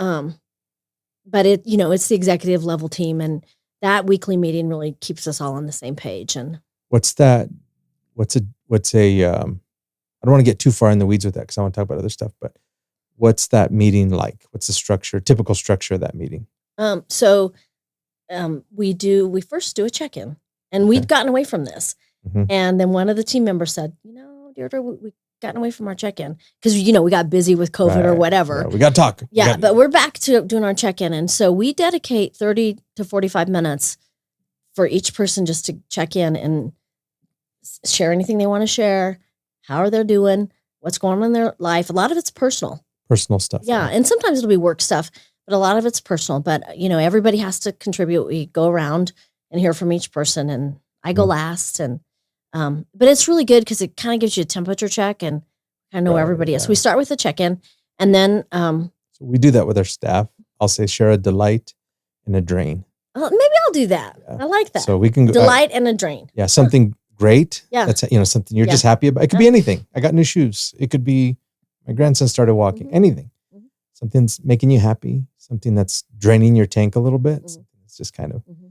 but it's the executive level team, and that weekly meeting really keeps us all on the same page. And what's that? What's a? I don't want to get too far in the weeds with that because I want to talk about other stuff. But what's that meeting like? What's the typical structure of that meeting? We first do a check-in, and we'd gotten away from this. Mm-hmm. And then one of the team members said, Deirdre, we've gotten away from our check-in because, we got busy with COVID or whatever. Yeah, we got to talk. But we're back to doing our check-in. And so we dedicate 30 to 45 minutes for each person just to check in and share anything they want to share. How are they doing? What's going on in their life? A lot of it's personal stuff. Yeah. And sometimes it'll be work stuff, but a lot of it's personal. But, everybody has to contribute. We go around and hear from each person, and I go last. And but it's really good because it kind of gives you a temperature check and I know where everybody is. So we start with a check-in, and then so we do that with our staff. I'll say share a delight and a drain. Maybe I'll do that. Yeah. I like that. So we can delight and a drain. Yeah, something great. Yeah, that's something you're just happy about. It could be anything. I got new shoes. It could be my grandson started walking. Mm-hmm. Anything. Mm-hmm. Something's making you happy. Something that's draining your tank a little bit. Mm-hmm. Something that's just kind of. Mm-hmm.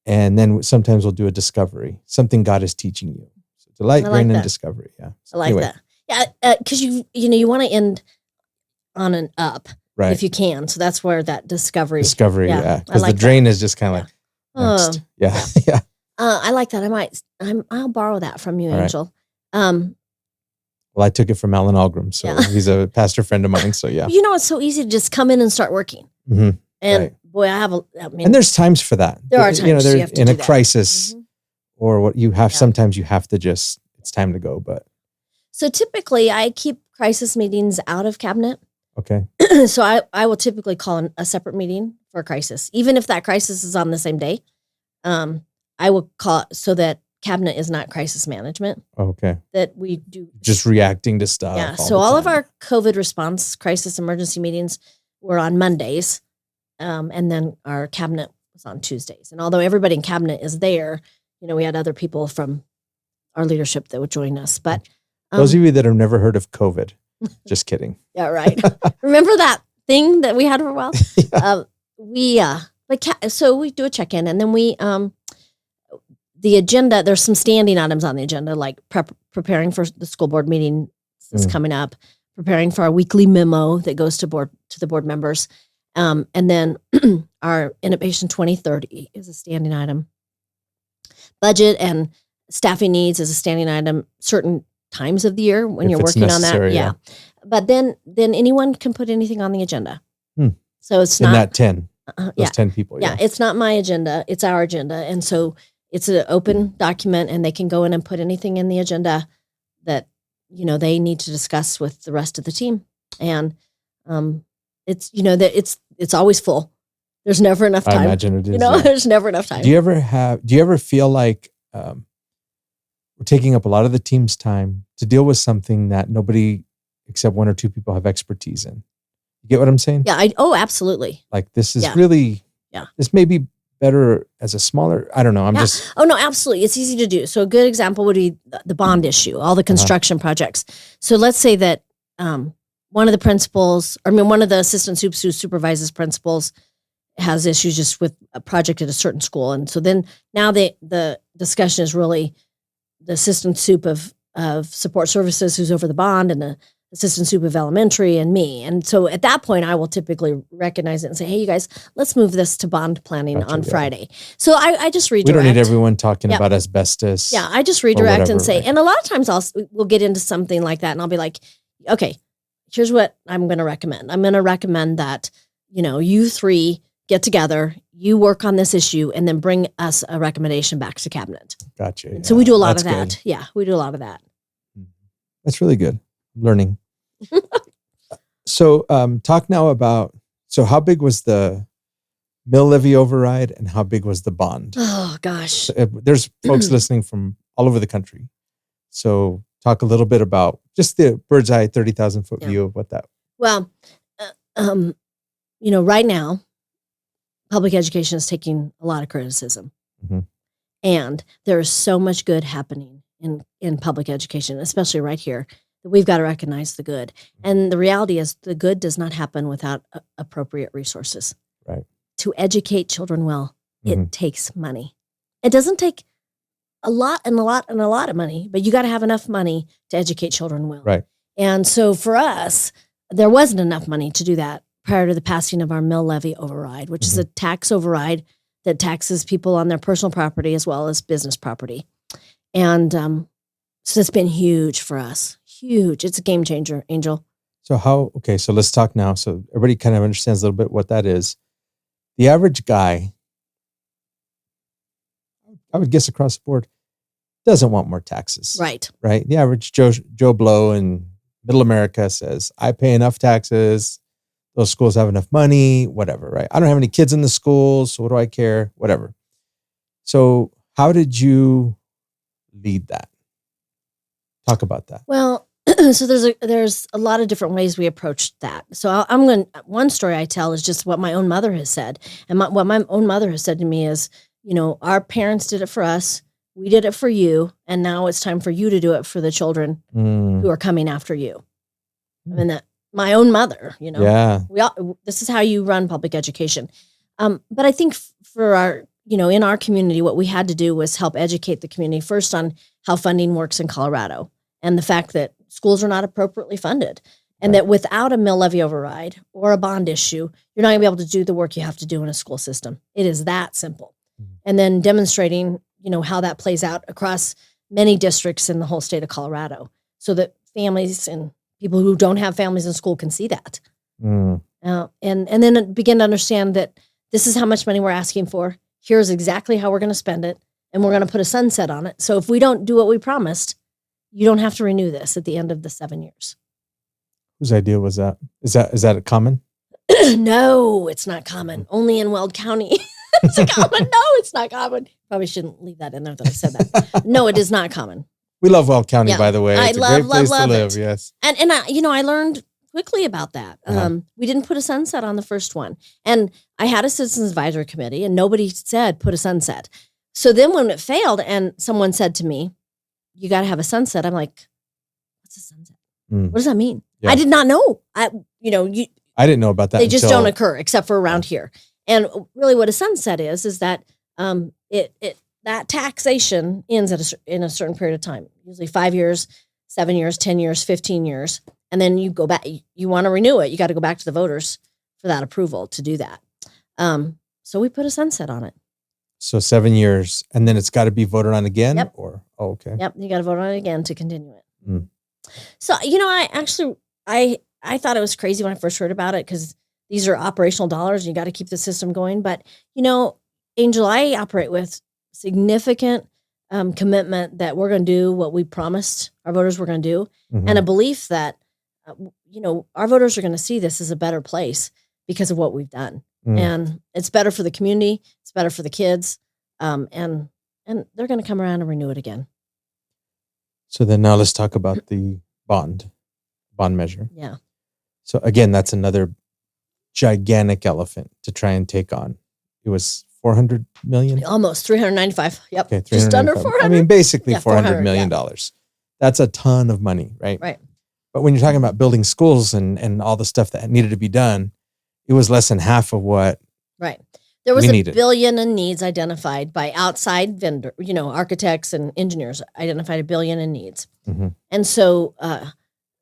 And then sometimes we'll do a discovery. Something God is teaching you. So delight, drain, and discovery. Yeah. So I like that. Yeah, because you want to end on an up, right? If you can. So that's where that discovery. Yeah. Because the drain is just kind of like next. Yeah. I like that. I'll borrow that from you, Angel. Right. Well, I took it from Alan Algram, so he's a pastor friend of mine. So yeah. It's so easy to just come in and start working. Mm-hmm. And boy, and there's times for that. There are times you have to in do a crisis, or what you have. Sometimes you have to it's time to go. But so typically, I keep crisis meetings out of cabinet. Okay. So I will typically call a separate meeting for a crisis, even if that crisis is on the same day. I will call it so that cabinet is not crisis management. Okay. That we do just reacting to stuff. Yeah. So all of our COVID response crisis emergency meetings were on Mondays. And then our cabinet was on Tuesdays. And although everybody in cabinet is there, we had other people from our leadership that would join us. But those of you that have never heard of COVID, just kidding. Yeah, right. Remember that thing that we had for a while? So we do a check-in, and then the agenda, there's some standing items on the agenda, like preparing for the school board meeting that's coming up, preparing for our weekly memo that goes to the board members. And then our Innovation 2030 is a standing item. Budget and staffing needs is a standing item certain times of the year when you're working on that. Yeah. But then anyone can put anything on the agenda. So it's not. In that 10. Those 10 people. Yeah. It's not my agenda. It's our agenda. And so it's an open document, and they can go in and put anything in the agenda that, they need to discuss with the rest of the team. And, it's always full. There's never enough time. I imagine it is. There's never enough time. Do you ever feel like we're taking up a lot of the team's time to deal with something that nobody except one or two people have expertise in? You get what I'm saying? Yeah. Absolutely. Like this is really, this may be better as a smaller, I don't know. Oh no, absolutely. It's easy to do. So a good example would be the bond issue, all the construction projects. So let's say that, one of the assistant soups who supervises principals has issues just with a project at a certain school. And so then now the discussion is really the assistant soup of support services who's over the bond, and the assistant soup of elementary, and me. And so at that point, I will typically recognize it and say, hey, you guys, let's move this to bond planning on Friday. So I just redirect. We don't need everyone talking about asbestos. Yeah, I just redirect and say, and a lot of times we'll get into something like that, and I'll be like, okay, here's what I'm going to recommend. I'm going to recommend that, you three get together, you work on this issue, and then bring us a recommendation back to cabinet. Gotcha. Yeah. So we do a lot of that. Good. Yeah, we do a lot of that. That's really good. Learning. So talk now about, how big was the mill levy override and how big was the bond? Oh, gosh. So, there's folks listening from all over the country. So talk a little bit about just the bird's eye, 30,000 foot view of what that. Well, right now, public education is taking a lot of criticism. Mm-hmm. And there is so much good happening in public education, especially right here, that we've got to recognize the good. And the reality is the good does not happen without appropriate resources. Right. To educate children well, it takes money. It doesn't take a lot of money, but you got to have enough money to educate children well. Right. And so for us, there wasn't enough money to do that prior to the passing of our mill levy override, which is a tax override that taxes people on their personal property as well as business property. And so it's been huge for us. Huge. It's a game changer, Angel. So so let's talk now. So everybody kind of understands a little bit what that is. The average guy, I would guess across the board, doesn't want more taxes. Right. Right. The average Joe Blow in middle America says, I pay enough taxes. Those schools have enough money, whatever, right? I don't have any kids in the schools, so what do I care? Whatever. So how did you lead that? Talk about that. Well, so there's a lot of different ways we approached that. So one story I tell is just what my own mother has said. And what my own mother has said to me is, our parents did it for us. We did it for you. And now it's time for you to do it for the children who are coming after you. I mean, that my own mother, Yeah. This is how you run public education. But I think for our, in our community, what we had to do was help educate the community first on how funding works in Colorado and the fact that schools are not appropriately funded and that without a mill levy override or a bond issue, you're not going to be able to do the work you have to do in a school system. It is that simple. And then demonstrating, how that plays out across many districts in the whole state of Colorado so that families and people who don't have families in school can see that. And then begin to understand that this is how much money we're asking for. Here's exactly how we're going to spend it. And we're going to put a sunset on it. So if we don't do what we promised, you don't have to renew this at the end of the 7 years. Whose idea was that? Is that common? No, it's not common. Only in Weld County. It's a common. No, it's not common. Probably shouldn't leave that in there that I said that. No, it is not common. We love Weld County, by the way. It's a great place to live. It. Yes. And I learned quickly about that. We didn't put a sunset on the first one. And I had a citizens advisory committee and nobody said put a sunset. So then when it failed and someone said to me, you got to have a sunset. I'm like, what's a sunset? What does that mean? Yeah. I did not know. I didn't know about that. They just don't occur except for around here. And really what a sunset is that that taxation ends in a certain period of time, usually 5 years, 7 years, 10 years, 15 years. And then you go back, you want to renew it. You got to go back to the voters for that approval to do that. So we put a sunset on it. So 7 years, and then it's got to be voted on again? Yep. Okay. Yep, you got to vote on it again to continue it. So, I thought it was crazy when I first heard about it because these are operational dollars and you got to keep the system going. But, Angel, I operate with significant commitment that we're going to do what we promised our voters were going to do, and a belief that, our voters are going to see this as a better place because of what we've done. And it's better for the community. It's better for the kids. And they're going to come around and renew it again. So then now let's talk about the bond measure. Yeah. So again, that's another gigantic elephant to try and take on. It was 400 million? Almost 395. Yep. Okay, just under 400. I mean, basically $400 million. Yeah. That's a ton of money, right? Right. But when you're talking about building schools and all the stuff that needed to be done, it was less than half of what right. There was $1 billion in needs identified by outside vendor, architects and engineers identified $1 billion in needs. And so,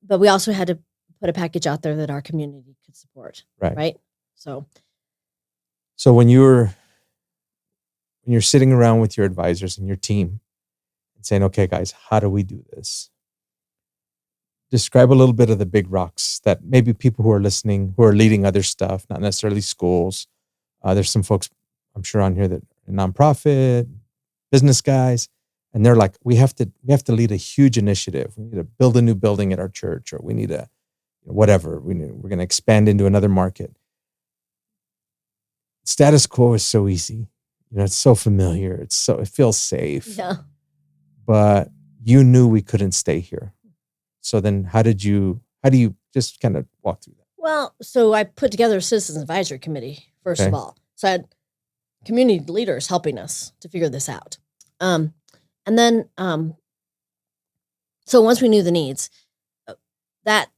but we also had to put a package out there that our community could support. Right. So when you're sitting around with your advisors and your team and saying, okay, guys, how do we do this? Describe a little bit of the big rocks that maybe people who are listening, who are leading other stuff, not necessarily schools. There's some folks I'm sure on here that are nonprofit, business guys, and they're like, we have to lead a huge initiative. We need to build a new building at our church, or we need a whatever. We're going to expand into another market. Status quo is so easy. It's so familiar. It feels safe. Yeah. But you knew we couldn't stay here. So then how do you just kind of walk through that? Well, so I put together a citizens advisory committee, first of all. So I had community leaders helping us to figure this out. And then, so once we knew the needs, that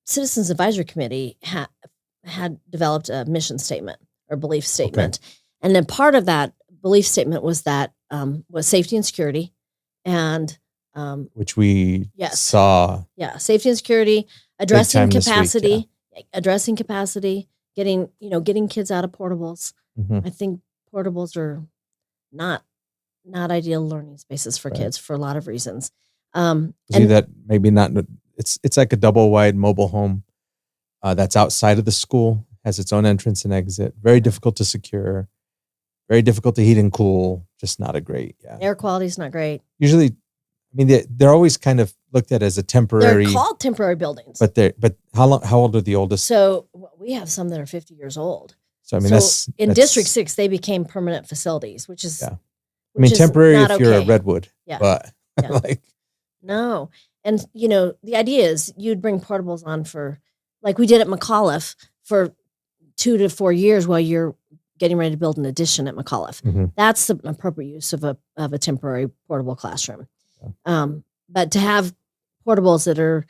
citizens advisory committee had developed a mission statement or belief statement. Okay. And then part of that belief statement was that was safety and security, and which we saw. Yeah, safety and security, addressing capacity, getting kids out of portables. Mm-hmm. I think portables are not ideal learning spaces for kids for a lot of reasons. And that maybe not. It's like a double wide mobile home that's outside of the school, has its own entrance and exit. Very difficult to secure. Very difficult to heat and cool. Just not a great. Yeah. Air quality is not great. Usually, I mean, they're always kind of looked at as a temporary. They're called temporary buildings. But how old are the oldest? So we have some that are 50 years old. So I mean, that's District 6, they became permanent facilities, which is. Yeah. I mean, temporary if you're a redwood. Yeah. But no. And, the idea is you'd bring portables on for, like we did at McAuliffe, for 2 to 4 years while you're getting ready to build an addition at McAuliffe. Mm-hmm. That's the appropriate use of a temporary portable classroom. Yeah. But to have portables that are,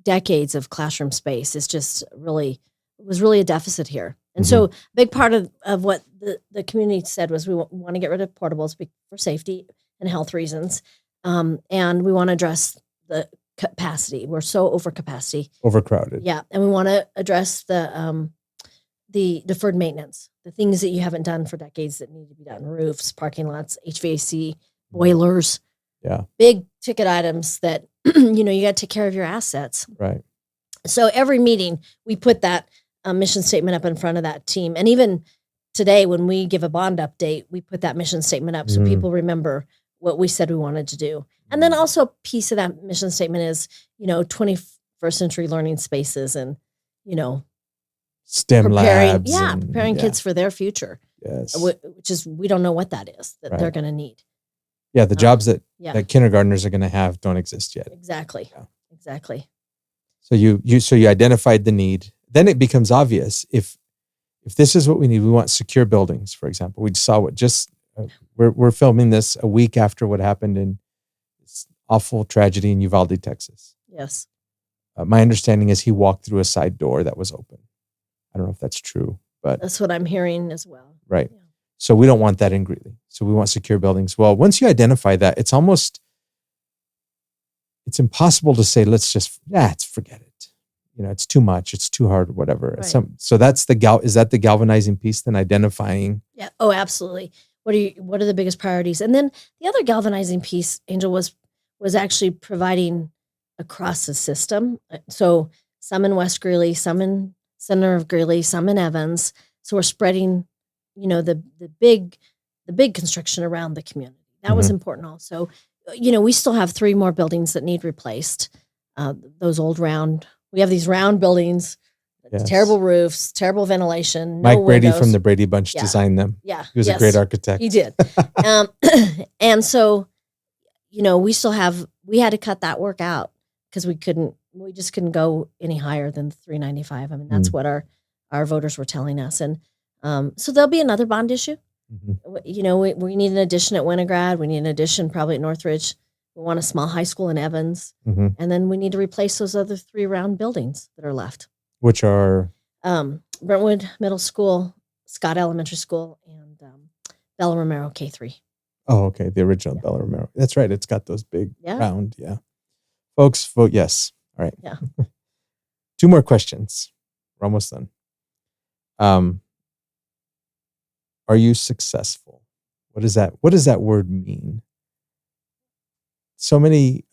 decades of classroom space is just was really a deficit here. And so a big part of what the community said was we want to get rid of portables for safety and health reasons. And we want to address the capacity. We're so over capacity. Overcrowded. Yeah. And we want to address the deferred maintenance, the things that you haven't done for decades that need to be done: roofs, parking lots, HVAC, boilers. Yeah. Big ticket items that, you got to take care of your assets. Right. So every meeting we put that mission statement up in front of that team. And even today, when we give a bond update, we put that mission statement up so people remember what we said we wanted to do. And then also a piece of that mission statement is, 21st century learning spaces and, STEM labs. Yeah, preparing kids for their future. Yes. Which is, we don't know what that is that they're going to need. Yeah, the jobs that kindergartners are going to have don't exist yet. Exactly. Yeah. Exactly. So you identified the need. Then it becomes obvious if this is what we need. We want secure buildings, for example. We saw we're filming this a week after what happened in this awful tragedy in Uvalde, Texas. Yes. My understanding is he walked through a side door that was open. I don't know if that's true, but that's what I'm hearing as well. Right. Yeah. So we don't want that in Greeley. So we want secure buildings. Well, once you identify that, it's impossible to say, forget it. It's too much. It's too hard, whatever. Right. So that's is that the galvanizing piece then, identifying? Yeah. Oh, absolutely. What are the biggest priorities? And then the other galvanizing piece, Angel, was actually providing across the system. So some in West Greeley, some in center of Greeley, some in Evans. So we're spreading, the big construction around the community. That was important also. We still have 3 more buildings that need replaced. We have these round buildings, terrible roofs, terrible ventation. Mike Brady from the Brady Bunch designed them. Yeah. He was a great architect. He did. And so, we had to cut that work out because we just couldn't go any higher than $395. I mean, that's what our voters were telling us. And so there'll be another bond issue. Mm-hmm. We need an addition at Winograd. We need an addition probably at Northridge. We want a small high school in Evans. Mm-hmm. And then we need to replace those other 3 round buildings that are left. Which are? Brentwood Middle School, Scott Elementary School, and Bella Romero K3. Oh, okay. The original Bella Romero. That's right. It's got those big round. Yeah. Folks, vote yes. All right. Yeah. 2 more questions. We're almost done. Are you successful? What does that word mean? So many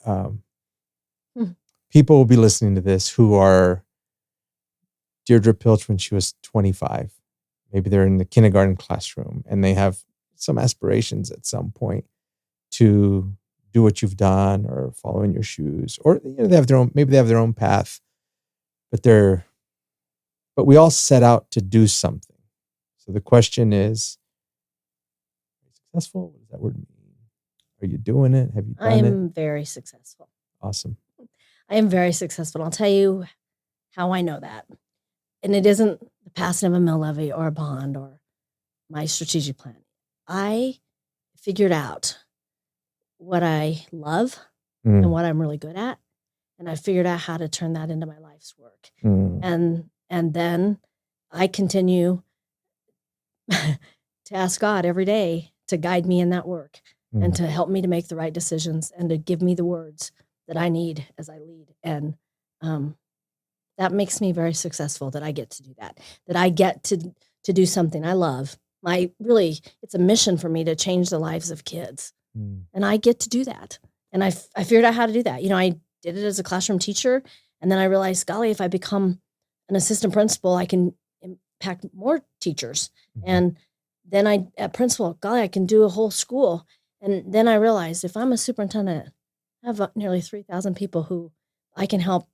people will be listening to this who are Deirdre Pilch when she was 25. Maybe they're in the kindergarten classroom and they have some aspirations at some point to do what you've done or follow in your shoes, or they have their own path, but we all set out to do something. So the question is, are you successful? What does that word mean? Are you doing it? Have you done I it? am very successful. Awesome. I am very successful. I'll tell you how I know that. And it isn't the passing of a mill levy or a bond or my strategic plan. I figured out what I love and what I'm really good at. And I figured out how to turn that into my life's work. And then I continue to ask God every day to guide me in that work and to help me to make the right decisions and to give me the words that I need as I lead. And that makes me very successful that I get to do that, that I get to do something I love. It's a mission for me to change the lives of kids. And I get to do that. And I figured out how to do that. I did it as a classroom teacher. And then I realized, golly, if I become an assistant principal, I can impact more teachers. And then at principal, golly, I can do a whole school. And then I realized if I'm a superintendent, I have nearly 3,000 people who I can help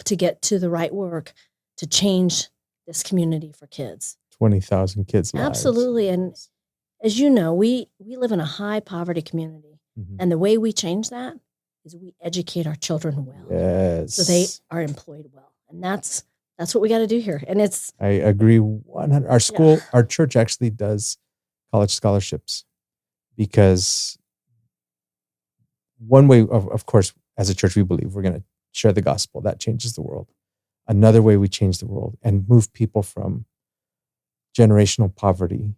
to get to the right work to change this community for kids. 20,000 kids' lives. Absolutely. And as you know, we live in a high poverty community. And the way we change that is we educate our children well. Yes. So they are employed well. And that's what we got to do here. And I agree 100. Our church actually does college scholarships because one way, of course, as a church, we believe we're going to share the gospel. That changes the world. Another way we change the world and move people from generational poverty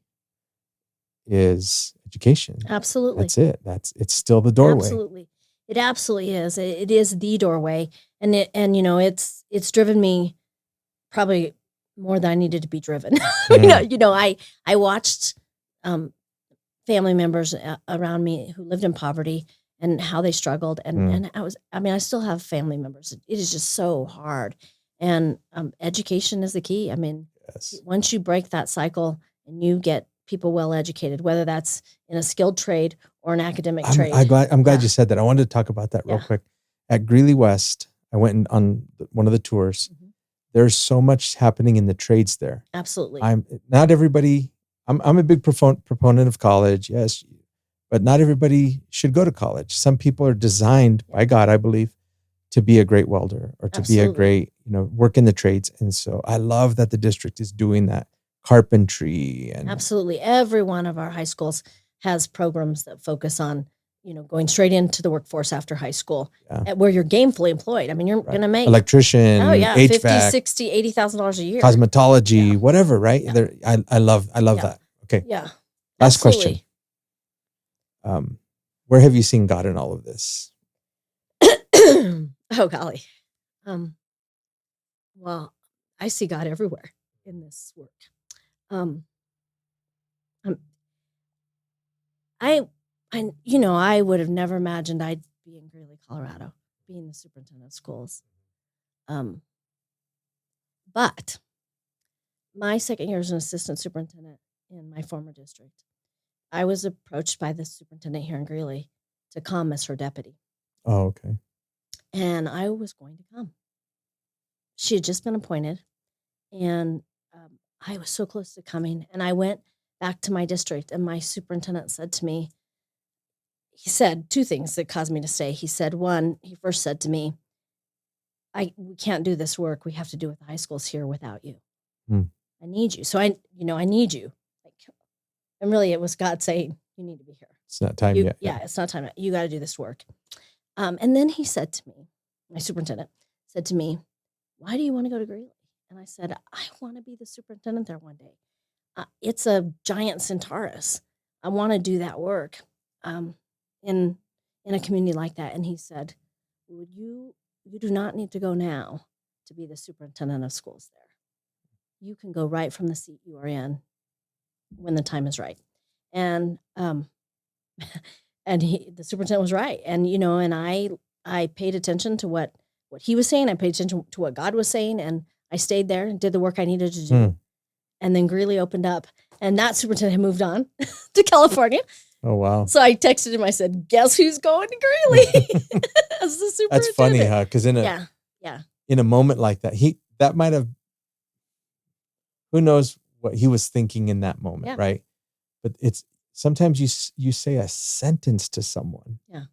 is education. Absolutely. That's it. It's still the doorway. Absolutely. It absolutely is. It is the doorway. And it's driven me probably more than I needed to be driven. I watched family members around me who lived in poverty and how they struggled. And I still have family members. It is just so hard. And education is the key. Yes. Once you break that cycle and you get people well educated, whether that's in a skilled trade or an academic trade. I'm glad you said that. I wanted to talk about that real quick. At Greeley West, I went on one of the tours. There's so much happening in the trades there. Absolutely. Not everybody. I'm a big proponent of college, yes, but not everybody should go to college. Some people are designed by God, I believe, to be a great welder or to be a great, work in the trades. And so I love that the district is doing that. Carpentry and absolutely. Every one of our high schools has programs that focus on, going straight into the workforce after high school where you're gainfully employed. You're going to make electrician, HVAC, $50,000, $80,000 a year. Cosmetology, whatever, right? Yeah. I love that. Okay. Yeah. Last question. Where have you seen God in all of this? Oh, golly. Well, I see God everywhere in this work. I would have never imagined I'd be in Greeley, Colorado, being the superintendent of schools. But my second year as an assistant superintendent in my former district, I was approached by the superintendent here in Greeley to come as her deputy. Oh, okay. And I was going to come. She had just been appointed, and I was so close to coming. And I went back to my district, and my superintendent said to me, he said two things that caused me to stay. He said, one, he first said to me, we can't do this work. We have to do it with the high schools here without you. I need you. So I need you. And really it was God saying, you need to be here. It's not time yet. Yeah, it's not time yet. You got to do this work. And then he said to me, my superintendent said to me, why do you want to go to Greeley? And I said, I want to be the superintendent there one day. It's a giant Centaurus. I want to do that work in a community like that. And he said, you do not need to go now to be the superintendent of schools there. You can go right from the seat you are in when the time is right. And the superintendent was right. And, and I paid attention to what he was saying. I paid attention to what God was saying. And I stayed there and did the work I needed to do. And then Greeley opened up, and that superintendent had moved on to California. Oh, wow. So I texted him. I said, guess who's going to Greeley as the superintendent? That's funny, huh? Because in a moment like that, that might have, who knows what he was thinking in that moment, right? But sometimes you say a sentence to someone, Yeah.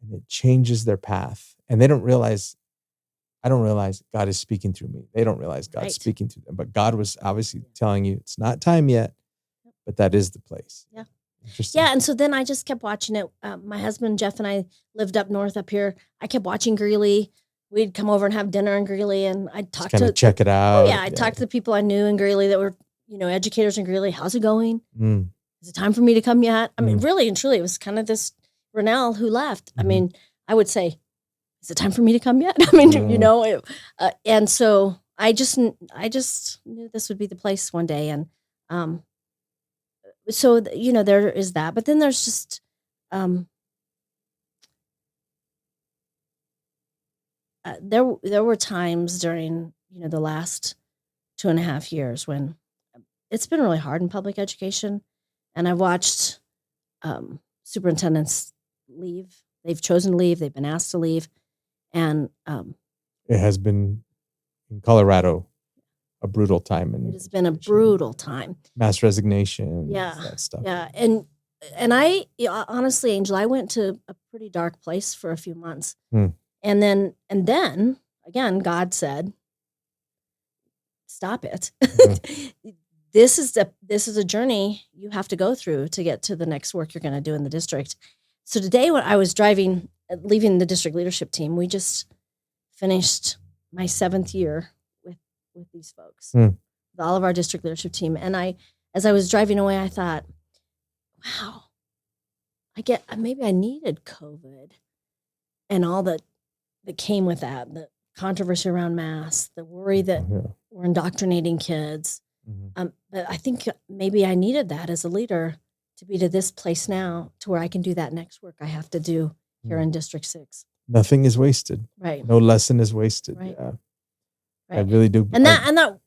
and it changes their path, and they don't realize. I don't realize God is speaking through me. They don't realize God's Right. speaking through them, but God was obviously telling you it's not time yet, but that is the place. Yeah. Interesting. Yeah. And so then I just kept watching it. My husband, Jeff, and I lived up north up here. I kept watching Greeley. We'd come over and have dinner in Greeley, and I'd talk Kind to of check it out. Oh, yeah. I'd talk to the people I knew in Greeley that were, educators in Greeley. How's it going? Mm. Is it time for me to come yet? I mean, really and truly, it was kind of this Renell who left. I mean, I would say, is it time for me to come yet? I mean, and so I just knew this would be the place one day. And so, there is that. But then there's just, there were times during, the last 2.5 years when it's been really hard in public education. And I've watched superintendents leave. They've chosen to leave. They've been asked to leave. And it has been in Colorado a brutal time. It has been a brutal time. Mass resignation. Yeah. That stuff. Yeah. And I, honestly, Angel, I went to a pretty dark place for a few months. And then again, God said, stop it. This is a journey you have to go through to get to the next work you're going to do in the district. So today when I was leaving the district leadership team, we just finished my 7th year with these folks, with all of our district leadership team. And as I was driving away, I thought, wow, maybe I needed COVID and all that came with that, the controversy around masks, the worry that we're indoctrinating kids. But I think maybe I needed that as a leader to be to this place now to where I can do that next work I have to do here in District 6. Nothing is wasted. Right. No lesson is wasted. Right. Yeah. Right. I really do. And that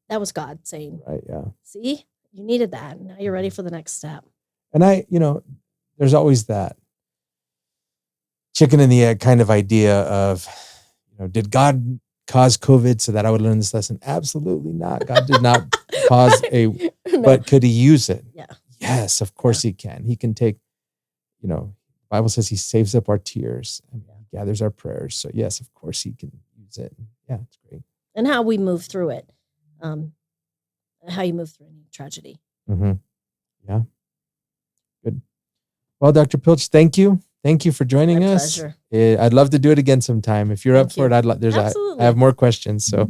was God saying, right. Yeah. see, you needed that. Now you're ready for the next step. And there's always that chicken and the egg kind of idea of, did God cause COVID so that I would learn this lesson? Absolutely not. God did not cause but could he use it? Yeah. Yes, of course he can. He can take, the Bible says he saves up our tears and he gathers our prayers. So yes, of course he can use it. Yeah, it's great. And how we move through it. How you move through any tragedy. Mm-hmm. Yeah. Good. Well, Dr. Pilch, thank you. Thank you for joining us. Pleasure. I'd love to do it again sometime. If you're up for it, I have more questions. So,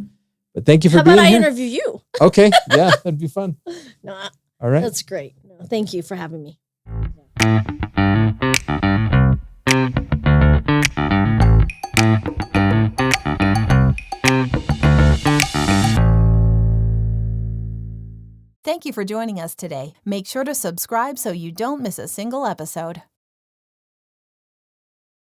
but thank you for being here. How about I interview you? Okay. Yeah, that'd be fun. No, all right. That's great. No, thank you for having me. Thank you for joining us today. Make sure to subscribe so you don't miss a single episode.